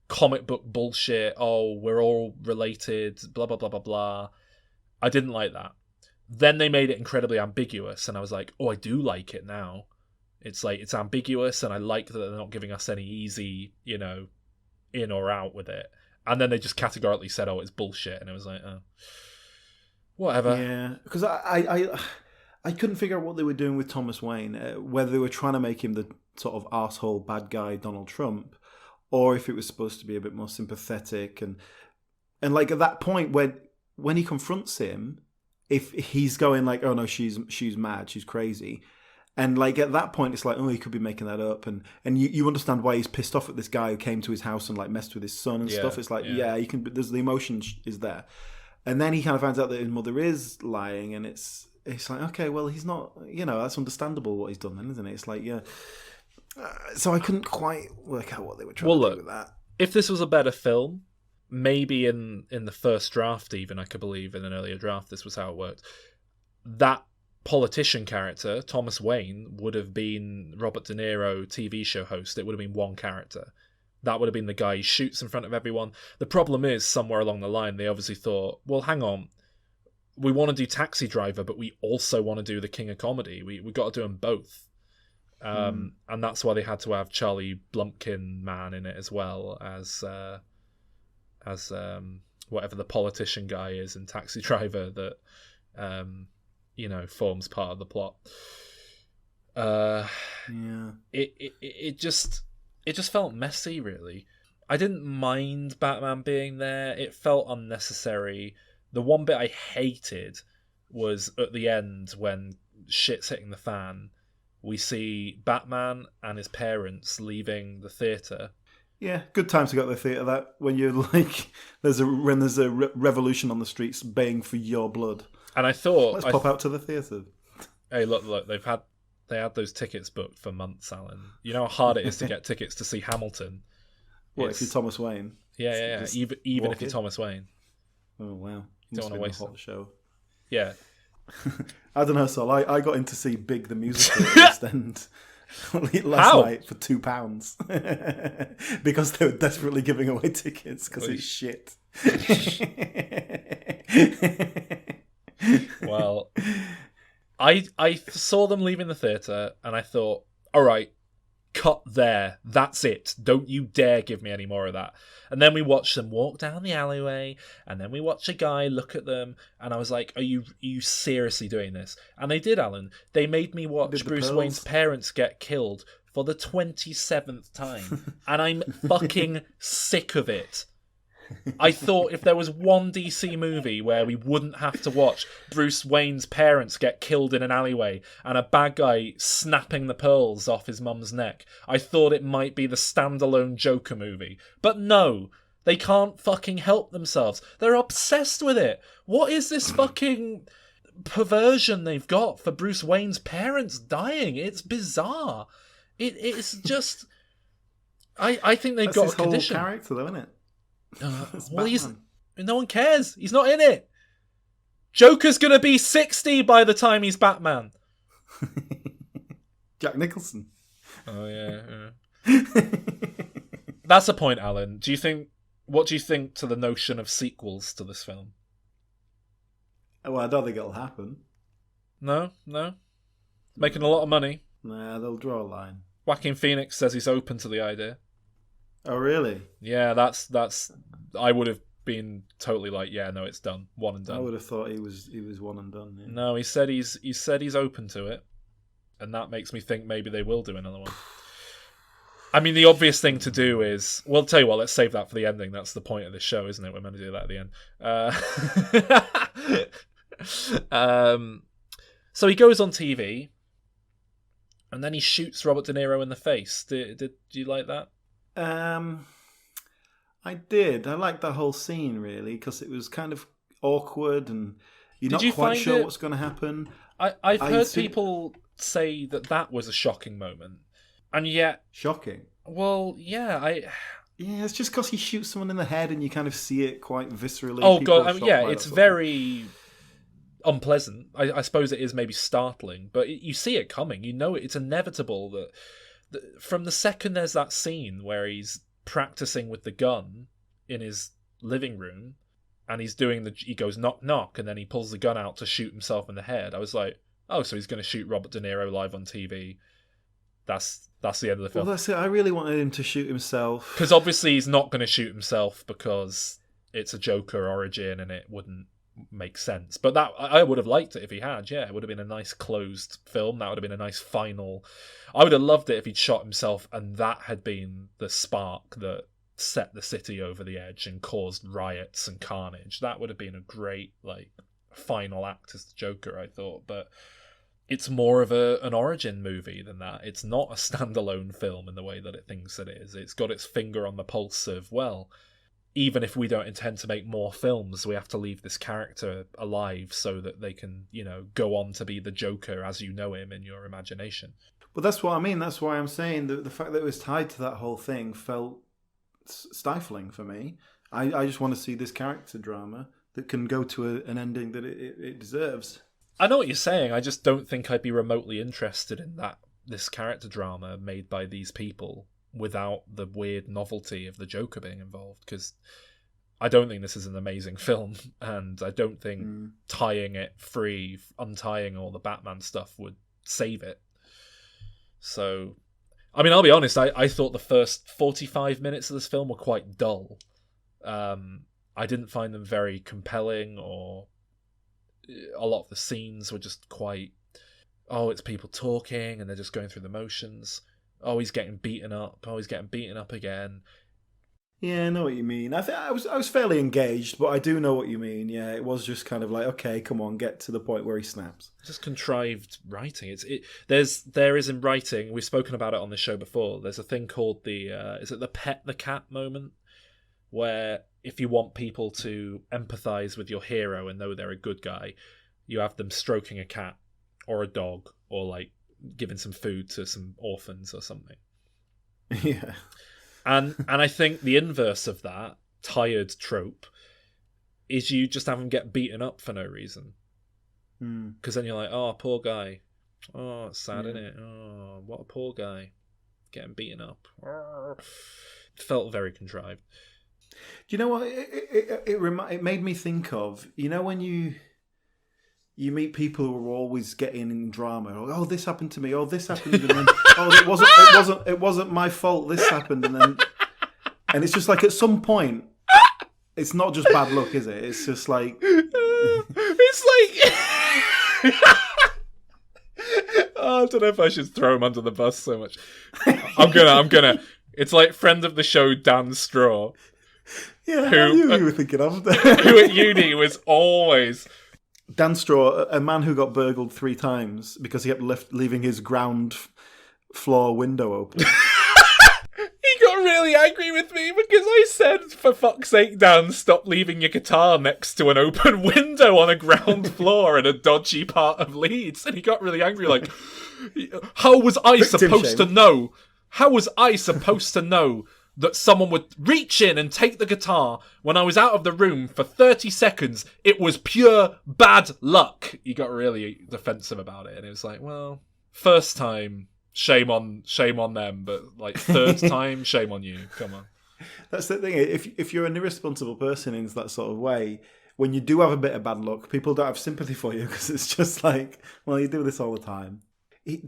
comic book bullshit. Oh, we're all related. Blah blah blah blah blah. I didn't like that. Then they made it incredibly ambiguous, and I was like, oh, I do like it now. It's like it's ambiguous, and I like that they're not giving us any easy, in or out with it. And then they just categorically said, oh, it's bullshit, and it was like, oh, whatever. Yeah, because I couldn't figure out what they were doing with Thomas Wayne, whether they were trying to make him the sort of arsehole bad guy Donald Trump, or if it was supposed to be a bit more sympathetic. And like at that point when he confronts him, if he's going like, oh no, she's mad, she's crazy. And like at that point, it's like, oh, he could be making that up, and you understand why he's pissed off at this guy who came to his house and like messed with his son and stuff. It's like, you can. There's the emotion is there, and then he kind of finds out that his mother is lying, and it's like, okay, well, he's not. That's understandable what he's done, then, isn't it? It's like, yeah. So I couldn't quite work out what they were trying to do with that. If this was a better film, maybe in the first draft, even I could believe in an earlier draft, this was how it worked. That politician character, Thomas Wayne, would have been Robert De Niro TV show host. It would have been one character. That would have been the guy who shoots in front of everyone. The problem is, somewhere along the line, they obviously thought, well, hang on, we want to do Taxi Driver, but we also want to do the King of Comedy. We've got to do them both. And that's why they had to have Charlie Blumpkin man in it as well as whatever the politician guy is in Taxi Driver that forms part of the plot. It just felt messy, really. I didn't mind Batman being there. It felt unnecessary. The one bit I hated was at the end when shit's hitting the fan. We see Batman and his parents leaving the theatre. Yeah, good time to go to the theatre. That when you're like, there's a revolution on the streets baying for your blood. And I thought, let's pop out to the theatre. Hey, look! They had those tickets booked for months, Alan. You know how hard it is to get tickets to see Hamilton. What if you're Thomas Wayne? Yeah. Even if you're Thomas Wayne. Oh wow! Don't want to waste a hot show. Yeah. I don't know, Sol. I got in to see Big the Musical at West End last night for £2 because they were desperately giving away tickets because it's shit. Well, I saw them leaving the theatre and I thought, all right, cut there. That's it. Don't you dare give me any more of that. And then we watched them walk down the alleyway, and then we watched a guy look at them, and I was like, are you seriously doing this? And they did, Alan. They made me watch Bruce Wayne's parents get killed for the 27th time. And I'm fucking sick of it. I thought if there was one DC movie where we wouldn't have to watch Bruce Wayne's parents get killed in an alleyway and a bad guy snapping the pearls off his mum's neck, I thought it might be the standalone Joker movie. But no, they can't fucking help themselves. They're obsessed with it. What is this fucking perversion they've got for Bruce Wayne's parents dying? It's bizarre. It's just... I think they've got a condition. Whole character though, isn't it? Well, no one cares. He's not in it. Joker's gonna be 60 by the time he's Batman. Jack Nicholson. Oh yeah. That's a point, Alan. What do you think to the notion of sequels to this film? Well, I don't think it'll happen. No. Making a lot of money. Nah, they'll draw a line. Joaquin Phoenix says he's open to the idea. Oh really? Yeah, that's. I would have been totally like, yeah, no, it's done, one and done. I would have thought he was one and done. Yeah. No, he said he's open to it, and that makes me think maybe they will do another one. I mean, the obvious thing to do is, well, tell you what, let's save that for the ending. That's the point of this show, isn't it? We're meant to do that at the end. So he goes on TV, and then he shoots Robert De Niro in the face. Did you like that? I did. I liked that whole scene, really, because it was kind of awkward, and you're Did you not quite find sure it- what's going to happen. I've heard think- people say that was a shocking moment, and yet, Shocking. well, yeah, Yeah, it's just because he shoots someone in the head and you kind of see it quite viscerally. Oh People god, are I mean, shocked yeah, by it's that sort of very unpleasant. I suppose it is maybe startling, but you see it coming. You know it's inevitable that from the second there's that scene where he's practicing with the gun in his living room, and he goes knock knock, and then he pulls the gun out to shoot himself in the head. I was like, oh, so he's going to shoot Robert De Niro live on TV. That's the end of the film. Well, that's it. I really wanted him to shoot himself. Because obviously he's not going to shoot himself because it's a Joker origin and it wouldn't make sense. But that I would have liked it if he had. Yeah, it would have been a nice closed film. That would have been a nice final. I would have loved it if he'd shot himself and that had been the spark that set the city over the edge and caused riots and carnage. That would have been a great final act as the Joker, I thought. But it's more of an origin movie than that. It's not a standalone film in the way that it thinks it is. It's got its finger on the pulse of, well, even if we don't intend to make more films, we have to leave this character alive so that they can, go on to be the Joker as you know him in your imagination. But that's what I mean. That's why I'm saying that the fact that it was tied to that whole thing felt stifling for me. I just want to see this character drama that can go to an ending that it deserves. I know what you're saying. I just don't think I'd be remotely interested in this character drama made by these people without the weird novelty of the Joker being involved, because I don't think this is an amazing film, and I don't think tying it free, untying all the Batman stuff would save it. So, I mean, I'll be honest, I thought the first 45 minutes of this film were quite dull. I didn't find them very compelling, or a lot of the scenes were just quite, it's people talking and they're just going through the motions. Oh, he's getting beaten up. Oh, he's getting beaten up again. Yeah, I know what you mean. I was fairly engaged, but I do know what you mean. Yeah, it was just kind of like, okay, come on, get to the point where he snaps. Just contrived writing. There is in writing. We've spoken about it on the show before. There's a thing called the pet the cat moment, where if you want people to empathize with your hero and know they're a good guy, you have them stroking a cat or a dog, or giving some food to some orphans or something. Yeah. And I think the inverse of that tired trope is you just have them get beaten up for no reason. Because then you're like, oh, poor guy. Oh, it's sad, isn't it? Oh, what a poor guy. Getting beaten up. It felt very contrived. Do you know what it made me think of? When you meet people who are always getting in drama. Oh, this happened to me. Oh, this happened, and then it wasn't my fault. This happened, and it's just like at some point, it's not just bad luck, is it? It's just like it's like. I don't know if I should throw him under the bus so much. I'm gonna. It's like friend of the show Dan Straw. Yeah, who you were thinking of? Who at uni was always. Dan Straw, a man who got burgled 3 times because he kept leaving his ground floor window open. He got really angry with me because I said, for fuck's sake, Dan, stop leaving your guitar next to an open window on a ground floor in a dodgy part of Leeds. And he got really angry, like, how was I supposed to know? How was I supposed to know that someone would reach in and take the guitar when I was out of the room for 30 seconds? It was pure bad luck. He got really defensive about it, and it was like, well, first time, shame on them, but third time, shame on you. Come on. That's the thing. If you're an irresponsible person in that sort of way, when you do have a bit of bad luck, people don't have sympathy for you because it's just like, well, you do this all the time.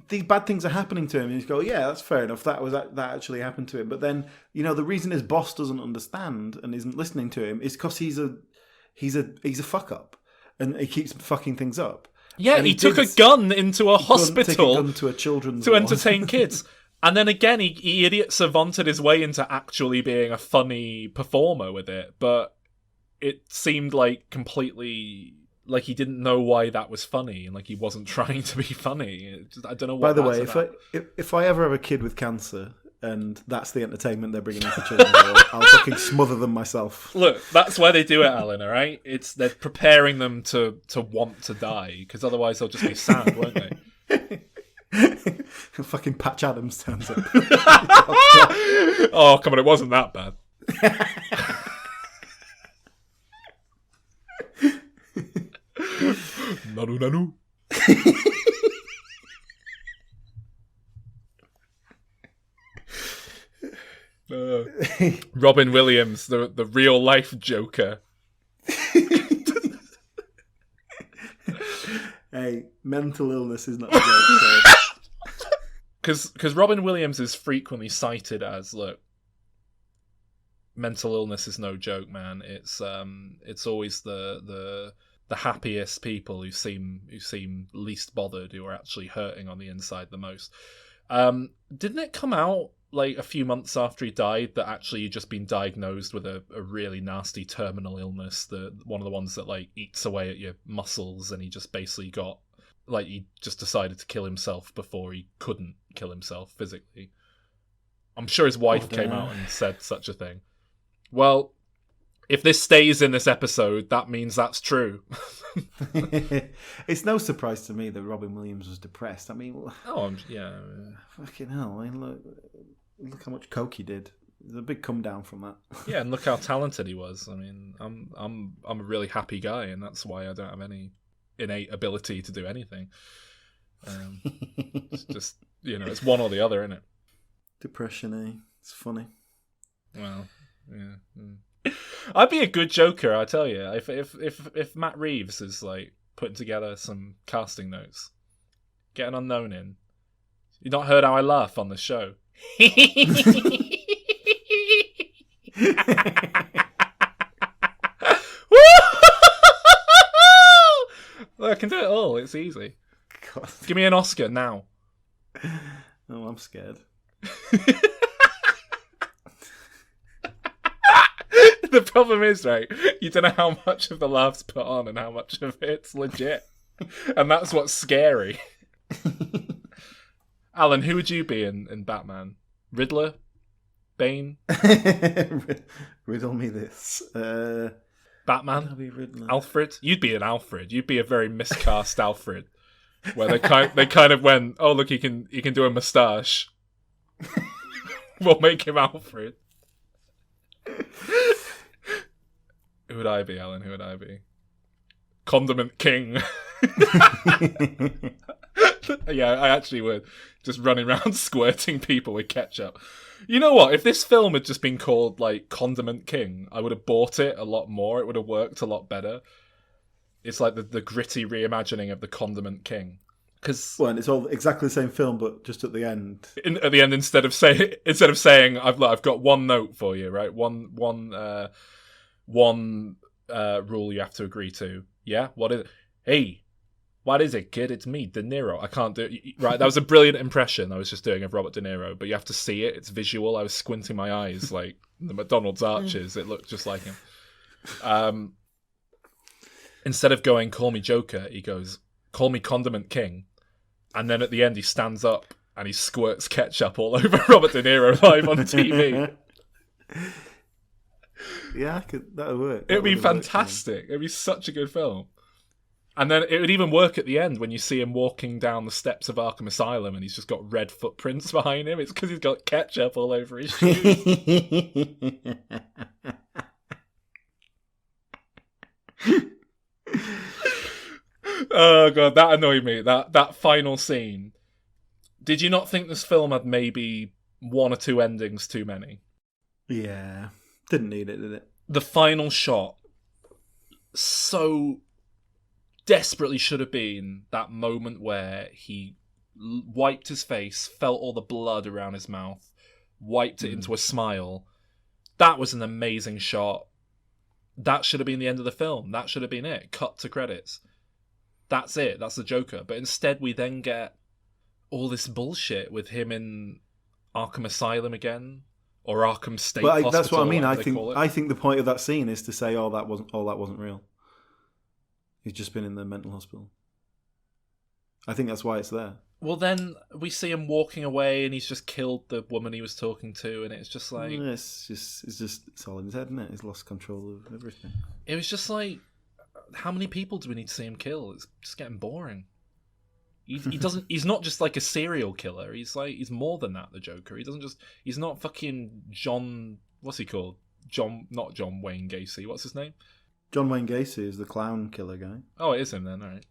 These bad things are happening to him, and you go, yeah, that's fair enough. That actually happened to him. But then, the reason his boss doesn't understand and isn't listening to him is because he's a fuck up, and he keeps fucking things up. Yeah, and he took a gun into a hospital to a children's to entertain kids, and then again, he idiot savanted his way into actually being a funny performer with it. But it seemed completely. He didn't know why that was funny, and he wasn't trying to be funny. I don't know what. By the way, if I ever have a kid with cancer, and that's the entertainment they're bringing into children's world, I'll fucking smother them myself. Look, that's why they do it, Alan, all right? They're preparing them to want to die, because otherwise they'll just be sad, won't they? Fucking Patch Adams turns up. Oh, come on, it wasn't that bad. Nanu nanu. Robin Williams, the real life Joker. Hey, mental illness is not a joke. Because Robin Williams is frequently cited as, look, mental illness is no joke, man. It's always the happiest people who seem least bothered, who are actually hurting on the inside the most. Didn't it come out like a few months after he died that actually he'd just been diagnosed with a really nasty terminal illness, one of the ones that like eats away at your muscles, and he just basically got, like, he just decided to kill himself before he couldn't kill himself physically. I'm sure his wife came out and said such a thing. Well, if this stays in this episode, that means that's true. It's no surprise to me that Robin Williams was depressed. I mean, yeah. Fucking hell! I mean, look how much coke he did. There's a big come down from that. Yeah, and look how talented he was. I mean, I'm a really happy guy, and that's why I don't have any innate ability to do anything. It's just, it's one or the other, isn't it? Depression, eh? It's funny. Well, yeah. I'd be a good Joker, I tell you. If Matt Reeves is like putting together some casting notes, get an unknown in. You not heard how I laugh on the show? Look, I can do it all. It's easy. God. Give me an Oscar now. Oh, I'm scared. The problem is, right, you don't know how much of the laugh's put on and how much of it's legit. And that's what's scary. Alan, who would you be in Batman? Riddler? Bane? Riddle me this. Batman? I'll be Riddler. Alfred? You'd be an Alfred. You'd be a very miscast Alfred. Where they kind of went, oh, look, he can do a moustache. We'll make him Alfred. Who would I be, Alan? Who would I be? Condiment King. Yeah, I actually would. Just running around squirting people with ketchup. You know what? If this film had just been called, like, Condiment King, I would have bought it a lot more. It would have worked a lot better. It's like the gritty reimagining of the Condiment King. Well, and it's all exactly the same film, but just at the end. At the end, instead of saying, I've got one note for you, right? One rule you have to agree to. Yeah, what is it? Hey, what is it, kid? It's me, De Niro. I can't do it. Right, that was a brilliant impression I was just doing of Robert De Niro, but you have to see it. It's visual. I was squinting my eyes like the McDonald's arches. It looked just like him. Instead of going, call me Joker, he goes, call me Condiment King. And then at the end, he stands up and he squirts ketchup all over Robert De Niro live on TV. Yeah, that would work. It would be fantastic. It would be such a good film. And then it would even work at the end when you see him walking down the steps of Arkham Asylum and he's just got red footprints behind him. It's because he's got ketchup all over his shoes. Oh, God, that annoyed me. That final scene. Did you not think this film had maybe one or two endings too many? Yeah. Didn't need it, did it? The final shot so desperately should have been that moment where he wiped his face, felt all the blood around his mouth, wiped it into a smile. That was an amazing shot. That should have been the end of the film. That should have been it. Cut to credits. That's it. That's the Joker. But instead we then get all this bullshit with him in Arkham Asylum again. Or Arkham State Hospital. That's what I mean. I think the point of that scene is to say, that wasn't real. He's just been in the mental hospital. I think that's why it's there. Well, then we see him walking away, and he's just killed the woman he was talking to, and it's just like it's all in his head, isn't it? He's lost control of everything. It was just like, how many people do we need to see him kill? It's just getting boring. He doesn't. He's not just like a serial killer. He's more than that. The Joker. He's not fucking John. What's he called? Not John Wayne Gacy. What's his name? John Wayne Gacy is the clown killer guy. Oh, it is him then. All right.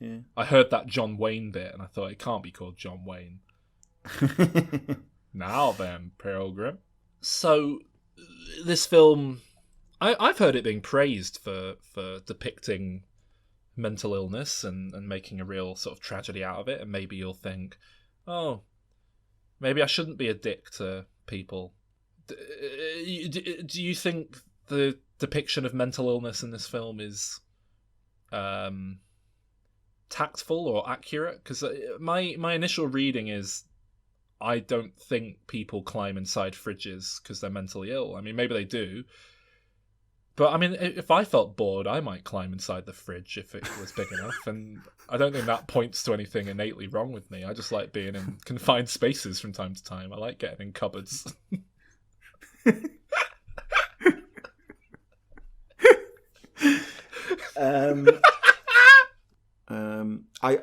Yeah. I heard that John Wayne bit, and I thought it can't be called John Wayne. Now then, Pilgrim. So this film, I've heard it being praised for depicting mental illness and making a real sort of tragedy out of it, and maybe you'll think, oh, maybe I shouldn't be a dick to people. Do you think the depiction of mental illness in this film is tactful or accurate? Because my initial reading is, I don't think people climb inside fridges because they're mentally ill. I mean, maybe they do. But, I mean, if I felt bored, I might climb inside the fridge if it was big enough. And I don't think that points to anything innately wrong with me. I just like being in confined spaces from time to time. I like getting in cupboards.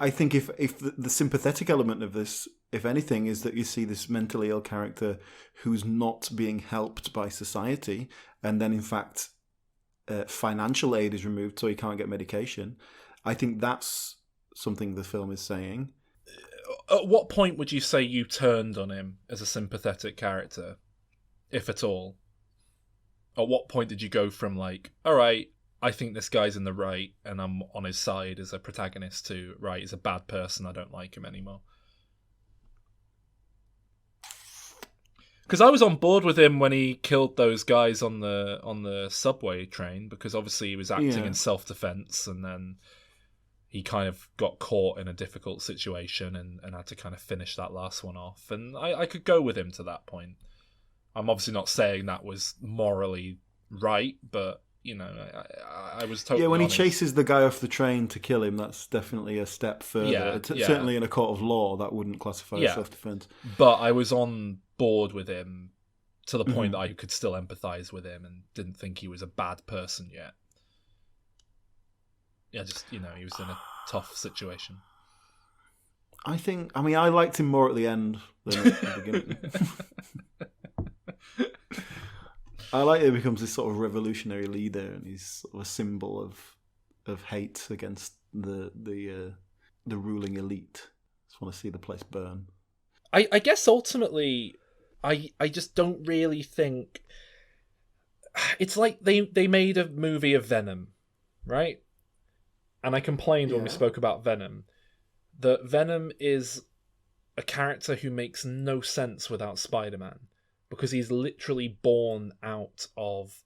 I think if the sympathetic element of this, if anything, is that you see this mentally ill character who's not being helped by society, and then in fact financial aid is removed so he can't get medication. I think that's something the film is saying. At what point would you say you turned on him as a sympathetic character, if at all? At what point did you go from like, all right, I think this guy's in the right and I'm on his side as a protagonist, to, right, he's a bad person, I don't like him anymore? Because I was on board with him when he killed those guys on the subway train, because obviously he was acting in self-defense, and then he kind of got caught in a difficult situation and had to kind of finish that last one off. And I could go with him to that point. I'm obviously not saying that was morally right, but, you know, I was totally when honest. he chases the guy off the train to kill him, that's definitely a step further. Certainly in a court of law, that wouldn't classify as self-defense. But I was on board with him to the point that I could still empathise with him and didn't think he was a bad person yet. Yeah, just, you know, he was in a tough situation. I liked him more at the end than at the beginning. I like that he becomes this sort of revolutionary leader, and he's sort of a symbol of hate against the ruling elite. Just want to see the place burn. I guess ultimately, I just don't really think... It's like they made a movie of Venom, right? And I complained when we spoke about Venom, that Venom is a character who makes no sense without Spider-Man, because he's literally born out of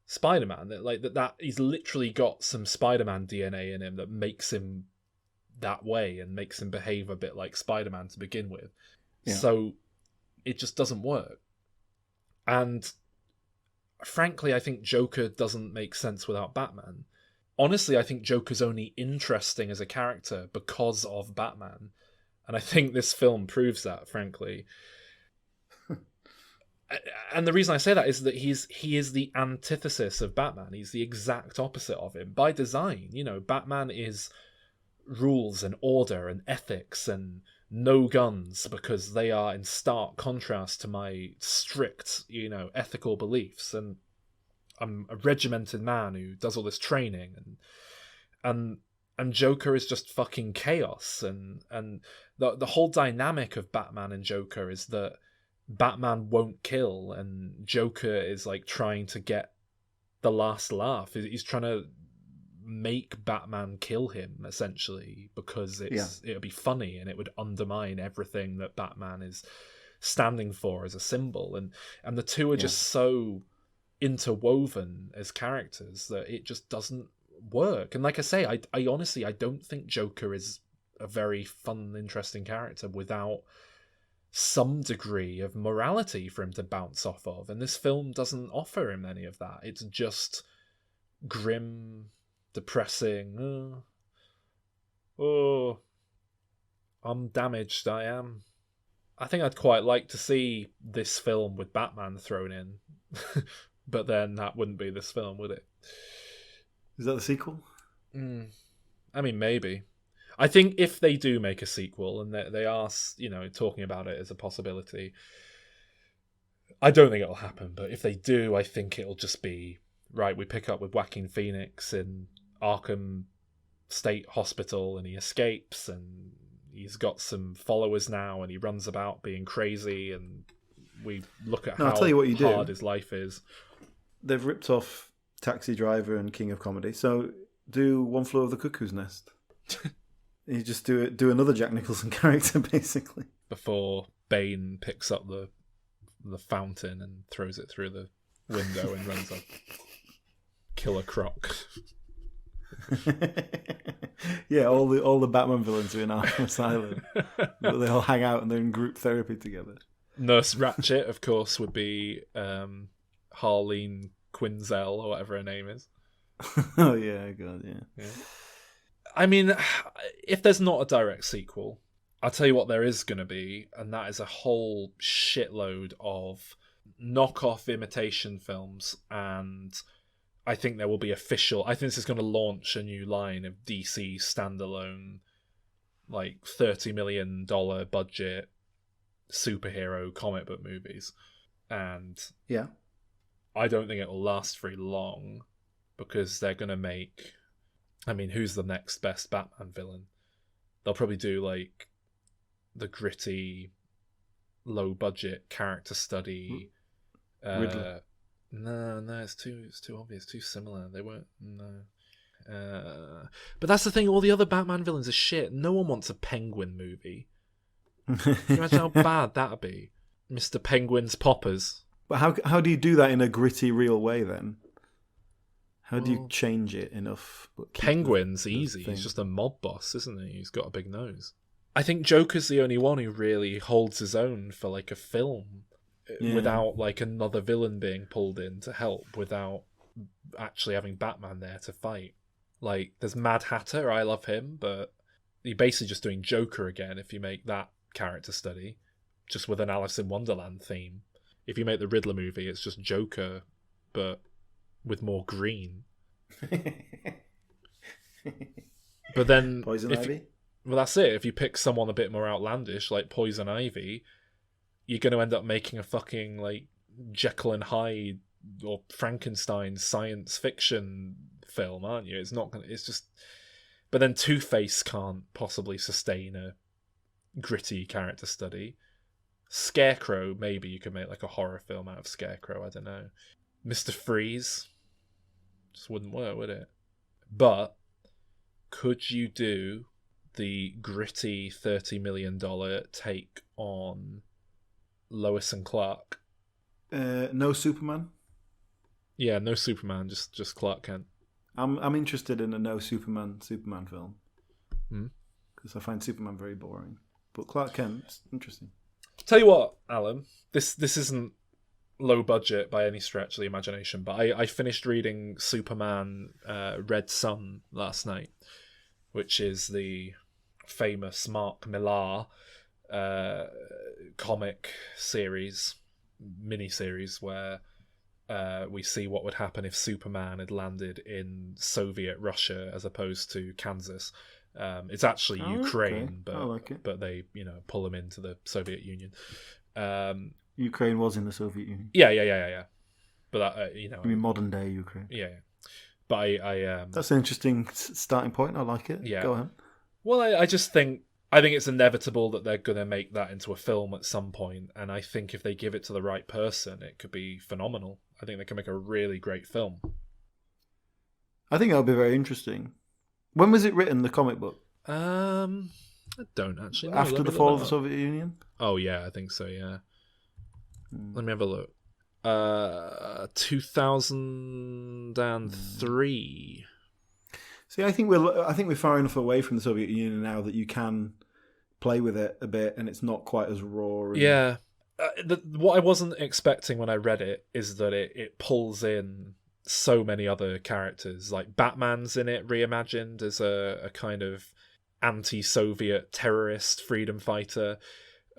Spider-Man. That he's literally got some Spider-Man DNA in him that makes him that way and makes him behave a bit like Spider-Man to begin with. Yeah. So it just doesn't work. And frankly, I think Joker doesn't make sense without Batman. Honestly, I think Joker's only interesting as a character because of Batman. And I think this film proves that, frankly. And the reason I say that is that he is the antithesis of Batman. He's the exact opposite of him by design. You know, Batman is rules and order and ethics and no guns, because they are in stark contrast to my strict, you know, ethical beliefs. And I'm a regimented man who does all this training, and Joker is just fucking chaos. And the whole dynamic of Batman and Joker is that Batman won't kill, and Joker is like trying to get the last laugh. He's trying to make Batman kill him, essentially, because it'll be funny and it would undermine everything that Batman is standing for as a symbol. And the two are just so interwoven as characters that it just doesn't work. And like I say, I honestly, I don't think Joker is a very fun, interesting character without some degree of morality for him to bounce off of, and this film doesn't offer him any of that. It's just grim, depressing. I'm damaged. I am. I think I'd quite like to see this film with Batman thrown in, but then that wouldn't be this film, would it? Is that the sequel? I mean, maybe. I think if they do make a sequel and they are, talking about it as a possibility, I don't think it'll happen. But if they do, I think it'll just be right. We pick up with Joaquin Phoenix in Arkham State Hospital, and he escapes, and he's got some followers now, and he runs about being crazy, and we look at how I'll tell you what you hard do. his life is. They've ripped off Taxi Driver and King of Comedy, so do One Flew Over the Cuckoo's Nest. You just do another Jack Nicholson character, basically. Before Bane picks up the fountain and throws it through the window and runs up. Killer Croc. Yeah, all the Batman villains are in Arkham Asylum, but they all hang out and they're in group therapy together. Nurse Ratchet, of course, would be Harleen Quinzel or whatever her name is. Oh yeah, God, yeah. I mean, if there's not a direct sequel, I'll tell you what there is going to be, and that is a whole shitload of knockoff imitation films, and I think there will be official... I think this is going to launch a new line of DC standalone, like $30 million budget superhero comic book movies. And yeah, I don't think it will last very long, because they're going to make... I mean, who's the next best Batman villain? They'll probably do, like, the gritty, low-budget character study... Riddler. No, it's too obvious, too similar. They weren't. No. But that's the thing. All the other Batman villains are shit. No one wants a Penguin movie. Can you imagine how bad that'd be? Mr. Penguin's Poppers. But how do you do that in a gritty, real way then? How do you change it enough? Penguin's easy. He's just a mob boss, isn't he? He's got a big nose. I think Joker's the only one who really holds his own for like a film. Yeah. Without like another villain being pulled in to help, without actually having Batman there to fight. Like, there's Mad Hatter, I love him, but you're basically just doing Joker again if you make that character study, just with an Alice in Wonderland theme. If you make the Riddler movie, it's just Joker, but with more green. But then... Poison Ivy? Well, that's it. If you pick someone a bit more outlandish, like Poison Ivy, you're going to end up making a fucking, like, Jekyll and Hyde or Frankenstein science fiction film, aren't you? It's not going to... It's just... But then Two-Face can't possibly sustain a gritty character study. Scarecrow, maybe you could make, like, a horror film out of Scarecrow, I don't know. Mr. Freeze just wouldn't work, would it? But could you do the gritty $30 million take on Lois and Clark? No Superman? Yeah, no Superman, just Clark Kent. I'm interested in a no Superman film. Because I find Superman very boring. But Clark Kent's interesting. Tell you what, Alan, this isn't low budget by any stretch of the imagination, but I finished reading Superman Red Sun last night, which is the famous Mark Millar comic series, mini-series, where we see what would happen if Superman had landed in Soviet Russia as opposed to Kansas. It's actually Ukraine, okay. but they pull them into the Soviet Union. Ukraine was in the Soviet Union. Yeah. But that, I mean modern day Ukraine. Yeah. But I that's an interesting starting point. I like it. Yeah. Go ahead. Well, I just think it's inevitable that they're going to make that into a film at some point, and I think if they give it to the right person, it could be phenomenal. I think they can make a really great film. I think that'll be very interesting. When was it written, the comic book? I don't actually know. After the fall of the Soviet Union? Oh, yeah, I think so, yeah. Let me have a look. 2003. See, I think we're far enough away from the Soviet Union now that you can play with it a bit, and it's not quite as raw. Yeah. What I wasn't expecting when I read it is that it pulls in so many other characters. Like Batman's in it, reimagined as a kind of anti-Soviet terrorist freedom fighter.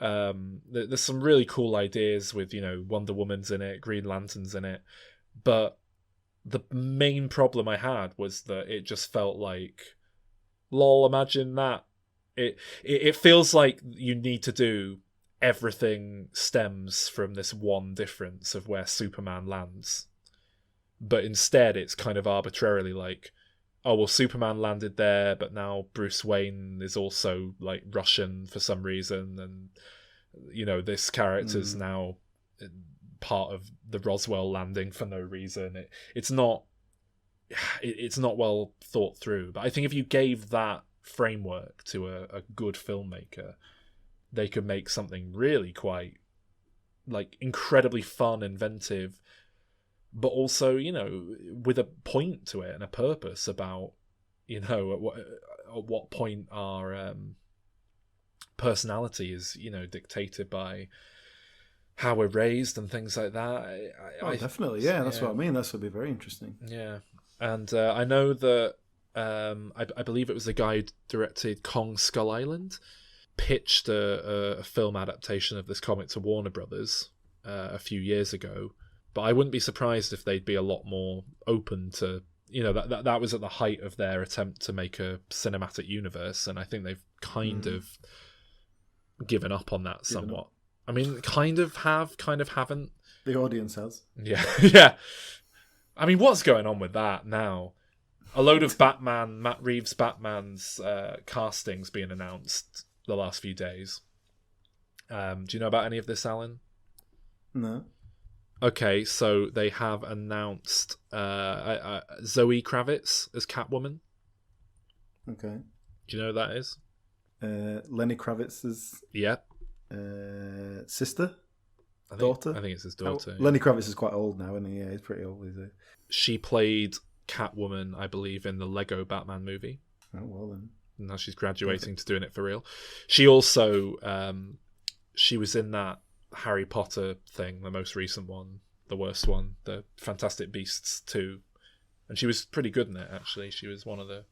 There's some really cool ideas with, Wonder Woman's in it, Green Lantern's in it, but the main problem I had was that it just felt like, lol, imagine that. It feels like you need to do everything stems from this one difference of where Superman lands. But instead it's kind of arbitrarily like, oh, well, Superman landed there, but now Bruce Wayne is also like Russian for some reason, and this character's now part of the Roswell landing for no reason. It's not well thought through. But I think if you gave that framework to a good filmmaker, they could make something really quite like incredibly fun, inventive, but also with a point to it and a purpose about at what point our personality is dictated by how we're raised and things like that. Definitely, yeah, that's what I mean. That's would be very interesting. Yeah, and I know that I believe it was the guy who directed Kong Skull Island pitched a film adaptation of this comic to Warner Brothers a few years ago, but I wouldn't be surprised if they'd be a lot more open to that was at the height of their attempt to make a cinematic universe, and I think they've kind of given up on that somewhat. I mean, kind of have, kind of haven't. The audience has. Yeah, yeah. I mean, what's going on with that now? A load of Matt Reeves' Batman's castings being announced the last few days. Do you know about any of this, Alan? No. Okay, so they have announced Zoe Kravitz as Catwoman. Okay. Do you know who that is? Lenny Kravitz's sister? Daughter? I think it's his daughter. Lenny Kravitz is quite old now, isn't he? Yeah, he's pretty old, is he? She played Catwoman, I believe, in the Lego Batman movie. Oh, well then. Now she's graduating to doing it for real. She also, she was in that Harry Potter thing, the most recent one, the worst one, the Fantastic Beasts 2. And she was pretty good in it, actually. She was one of the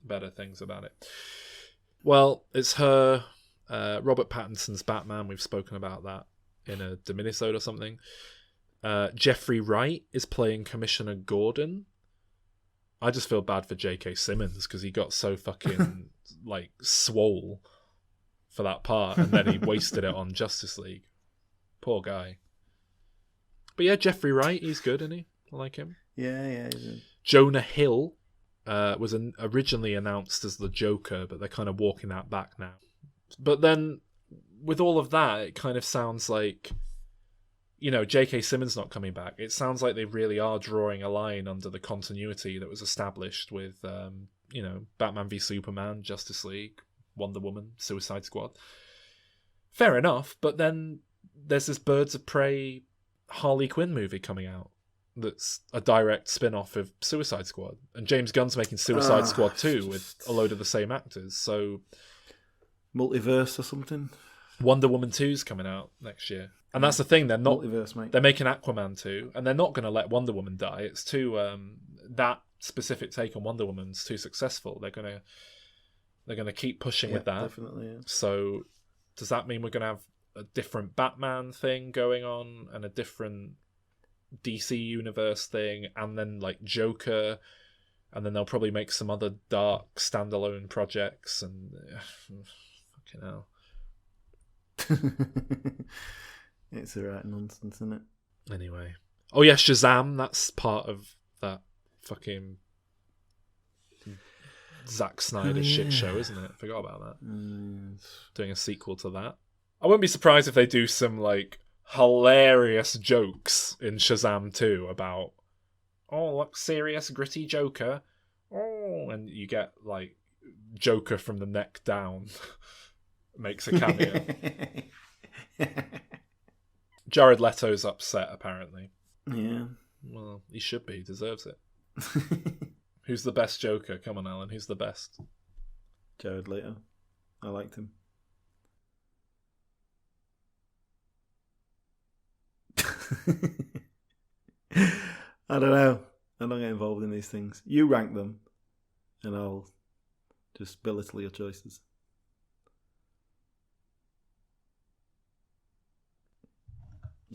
better things about it. Well, it's her, Robert Pattinson's Batman. We've spoken about that in a Diminisode or something. Jeffrey Wright is playing Commissioner Gordon. I just feel bad for J.K. Simmons because he got so fucking like swole for that part, and then he wasted it on Justice League. Poor guy. But yeah, Jeffrey Wright, he's good, isn't he? I like him. Yeah, he's good. Jonah Hill was originally announced as the Joker, but they're kind of walking that back now. But then, with all of that, it kind of sounds like, J.K. Simmons not coming back. It sounds like they really are drawing a line under the continuity that was established with, Batman v Superman, Justice League, Wonder Woman, Suicide Squad. Fair enough, but then there's this Birds of Prey Harley Quinn movie coming out that's a direct spin-off of Suicide Squad. And James Gunn's making Suicide Squad 2 with a load of the same actors, so... Multiverse or something? Wonder Woman 2's coming out next year. And that's the thing, they're not... Multiverse, mate. They're making Aquaman 2, and they're not going to let Wonder Woman die. It's too... that specific take on Wonder Woman's too successful. They're going to keep pushing with that. Definitely, yeah. So does that mean we're going to have a different Batman thing going on and a different DC universe thing, and then like Joker, and then they'll probably make some other dark standalone projects, and fucking hell. It's a right nonsense, isn't it? Anyway. Oh yeah, Shazam, that's part of that fucking Zack Snyder shit show, isn't it? Forgot about that. Doing a sequel to that. I wouldn't be surprised if they do some like hilarious jokes in Shazam 2 about, oh, look, serious, gritty Joker. Oh, and you get like Joker from the neck down makes a cameo. Jared Leto's upset, apparently. Yeah. Well, he should be. He deserves it. Who's the best Joker? Come on, Alan. Who's the best? Jared Leto. I liked him. I don't know. I don't get involved in these things. You rank them, and I'll Just belittle your choices.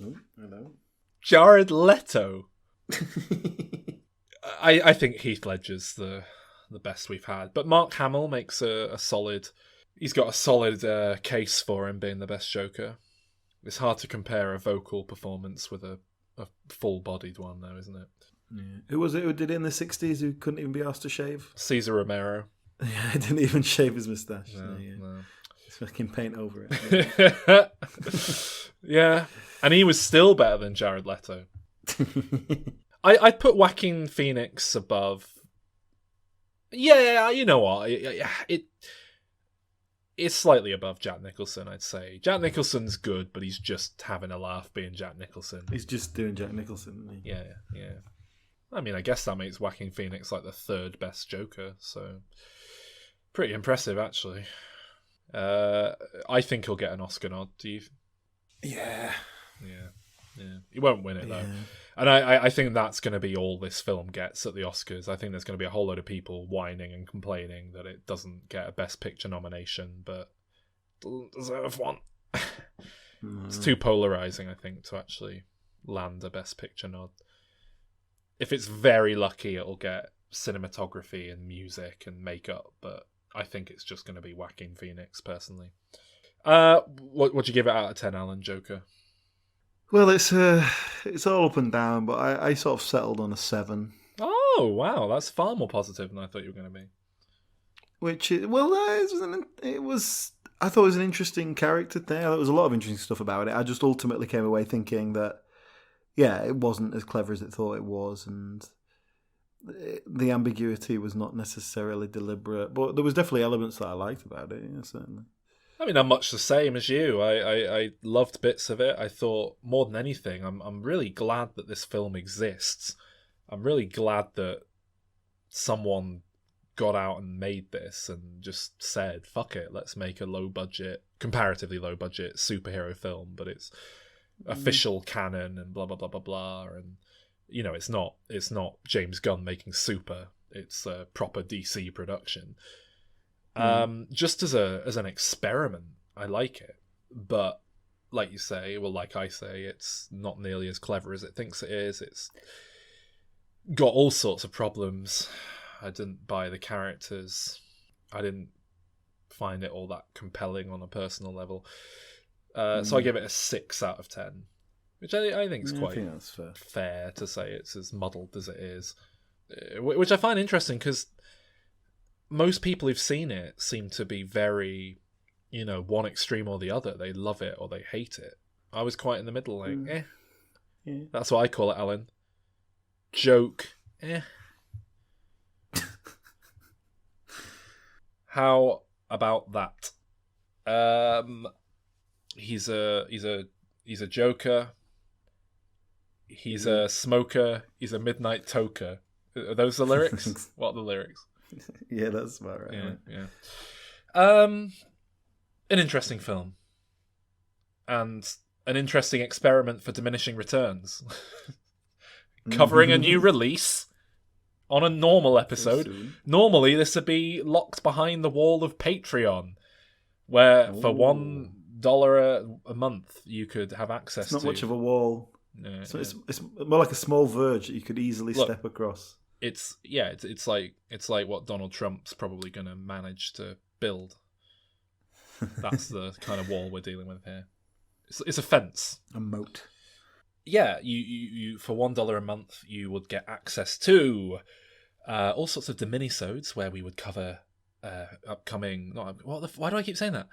Oh, hello. Jared Leto. I think Heath Ledger's the best we've had, but Mark Hamill makes a solid. He's got a solid case for him being the best Joker. It's hard to compare a vocal performance with a full-bodied one, though, isn't it? Yeah. Who was it who did it in the 60s who couldn't even be asked to shave? Cesar Romero. Yeah, he didn't even shave his moustache. No, yeah. no. Just fucking paint over it. Yeah, and he was still better than Jared Leto. I'd put Joaquin Phoenix above. Yeah, you know what? It's slightly above Jack Nicholson, I'd say. Jack Nicholson's good, but he's just having a laugh being Jack Nicholson. He's just doing Jack Nicholson, isn't he? Yeah. I mean, I guess that makes Joaquin Phoenix like the third best Joker, so pretty impressive, actually. I think he'll get an Oscar nod. Do you? Yeah. He won't win it, though. Yeah. And I think that's going to be all this film gets at the Oscars. I think there's going to be a whole load of people whining and complaining that it doesn't get a Best Picture nomination, but doesn't deserve one. It's too polarizing, I think, to actually land a Best Picture nod. If it's very lucky, it'll get cinematography and music and makeup, but I think it's just going to be Joaquin Phoenix, personally. What'd you give it out of 10, Alan, Joker? Well, it's all up and down, but I sort of settled on a 7. Oh, wow, that's far more positive than I thought you were going to be. It was. I thought it was an interesting character there. There was a lot of interesting stuff about it. I just ultimately came away thinking that, yeah, it wasn't as clever as it thought it was, and the ambiguity was not necessarily deliberate. But there was definitely elements that I liked about it. Yeah, certainly. I mean, I'm much the same as you. I loved bits of it. I thought, more than anything, I'm really glad that this film exists. I'm really glad that someone got out and made this and just said, fuck it, let's make a comparatively low budget superhero film, but it's official canon and blah, blah, blah, blah, blah. And, you know, it's not James Gunn making Super. It's a proper DC production. Just as an experiment, I like it, but like you say, like I say, it's not nearly as clever as it thinks it is. It's got all sorts of problems. I didn't buy the characters. I didn't find it all that compelling on a personal level. So I give it a 6 out of 10, which I think is quite fair to say it's as muddled as it is, which I find interesting because most people who've seen it seem to be very, one extreme or the other. They love it or they hate it. I was quite in the middle, like, Yeah. That's what I call it, Alan. Joke, How about that? He's a joker. He's a smoker. He's a midnight toker. Are those the lyrics? What are the lyrics? Yeah, that's about right. Yeah. An interesting film. And an interesting experiment for Diminishing Returns. Covering a new release on a normal episode. Normally, this would be locked behind the wall of Patreon, where for $1 a month, you could have access to... It's not much of a wall. Yeah. It's more like a small verge that you could easily step across. It's like what Donald Trump's probably going to manage to build. That's the kind of wall we're dealing with here. It's a fence, a moat. Yeah, you for $1 a month you would get access to all sorts of Diminisodes where we would cover upcoming. Why do I keep saying that?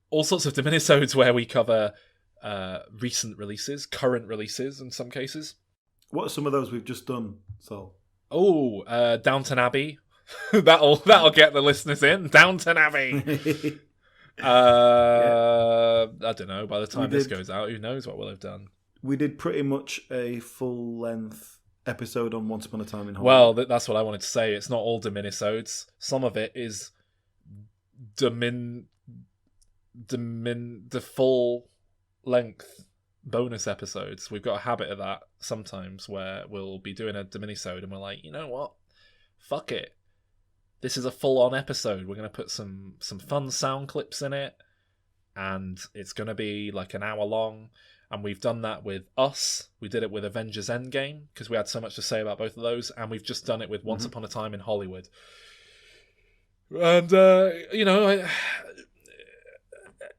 All sorts of Diminisodes where we cover recent releases, current releases in some cases. What are some of those we've just done, Sol? Downton Abbey. that'll get the listeners in. Downton Abbey. I don't know. By the time this goes out, who knows what we'll have done. We did pretty much a full-length episode on Once Upon a Time in Hollywood. Well, that's what I wanted to say. It's not all Diminisodes. Some of it is the full-length bonus episodes. We've got a habit of that sometimes where we'll be doing a Diminisode and we're like, you know what? Fuck it. this is a full-on episode. We're going to put some fun sound clips in it, and it's going to be like an hour long. And we've done that with Us. We did it with Avengers Endgame because we had so much to say about both of those. And we've just done it with Once Upon a Time in Hollywood. And,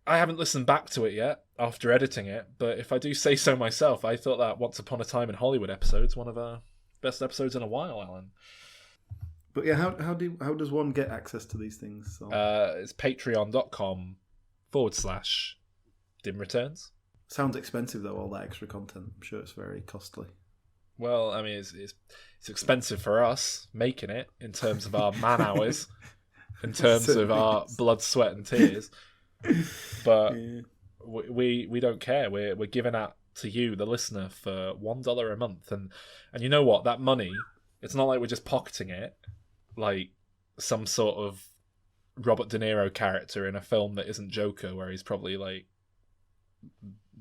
I haven't listened back to it yet after editing it. But if I do say so myself, I thought that Once Upon a Time in Hollywood episode's one of our best episodes in a while, Alan. But yeah, how does one get access to these things? So... It's patreon.com/Dim Returns. Sounds expensive though, all that extra content. I'm sure it's very costly. Well, I mean, it's expensive for us making it in terms of our man hours, in terms of our blood, sweat, and tears. But we don't care. We're giving out to you, the listener, for $1 a month, and you know what? That money, it's not like we're just pocketing it like some sort of Robert De Niro character in a film that isn't Joker, where he's probably like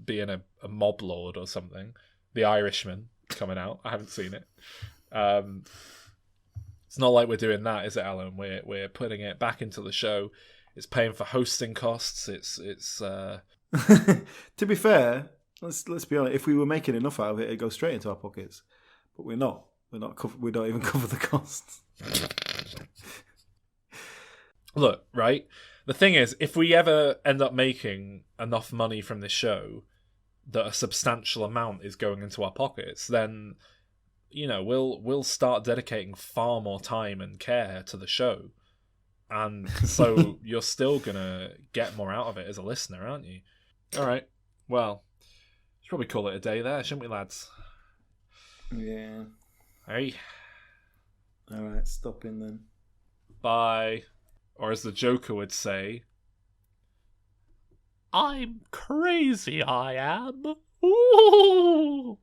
being a mob lord or something. The Irishman coming out. I haven't seen it. It's not like we're doing that, is it, Alan? We're putting it back into the show. It's paying for hosting costs. It's To be fair, let's be honest. If we were making enough out of it, it'd go straight into our pockets. But we're not. We don't even cover the costs. Look, right? The thing is, if we ever end up making enough money from this show that a substantial amount is going into our pockets, then, we'll start dedicating far more time and care to the show. And so you're still going to get more out of it as a listener, aren't you? All right. Well, should probably call it a day there, shouldn't we, lads? Yeah. Hey. All right, stop in then. Bye. Or as the Joker would say, I'm crazy, I am. Ooh.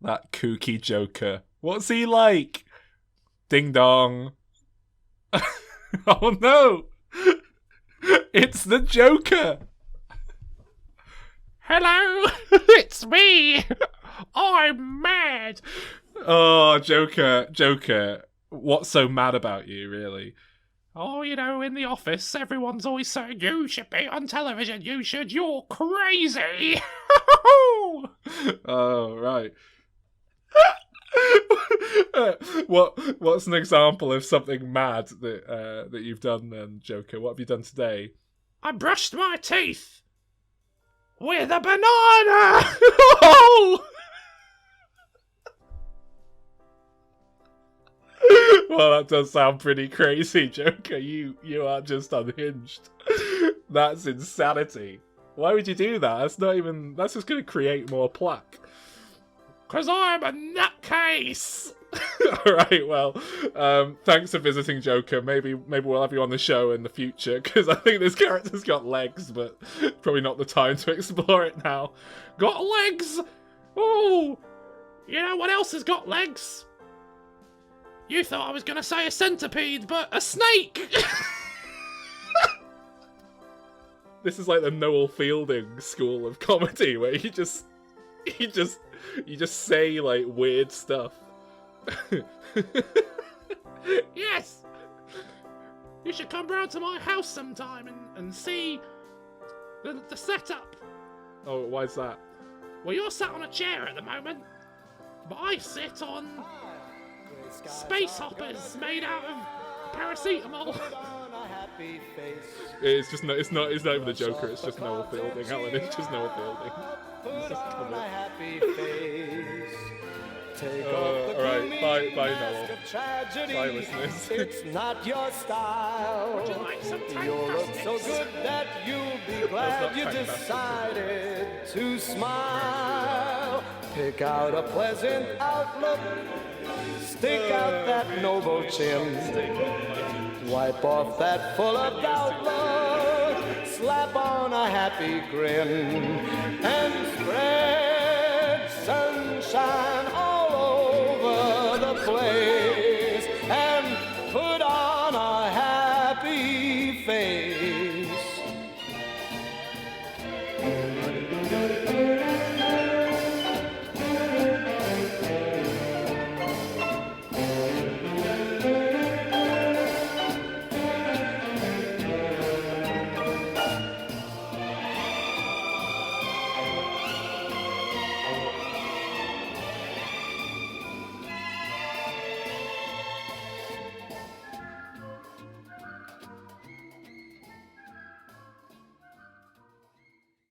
That kooky Joker. What's he like? Ding dong. Oh no! It's the Joker! Hello! It's me! I'm mad! Oh, Joker. What's so mad about you, really? Oh, in the office, everyone's always saying, you should be on television, you're crazy! Oh, right. What's an example of something mad that you've done then, Joker? What have you done today? I brushed my teeth with a banana! Well, that does sound pretty crazy, Joker. You are just unhinged. That's insanity. Why would you do that? That's just going to create more plaque. 'Cause I'm a nutcase! Alright, well, thanks for visiting, Joker. Maybe we'll have you on the show in the future, because I think this character's got legs, but probably not the time to explore it now. Got legs! Oh! You know what else has got legs? You thought I was going to say a centipede, but a snake! This is like the Noel Fielding school of comedy, where you just say, like, weird stuff. Yes! You should come round to my house sometime and see the setup. Oh, why's that? Well, you're sat on a chair at the moment, but I sit on space hoppers made out of paracetamol. It's not even the Joker, it's just Noel Fielding, Alan. It's just Noel Fielding. Alright, bye Noel. Bye, listeners. It's not your style. Would you like some You look so good that you'll be glad you decided to smile. Pick out a pleasant outlook. Stick out that noble chin. Wipe off that full of doubt look. Slap on a happy grin. And spread sunshine all over the place. And put on a happy face.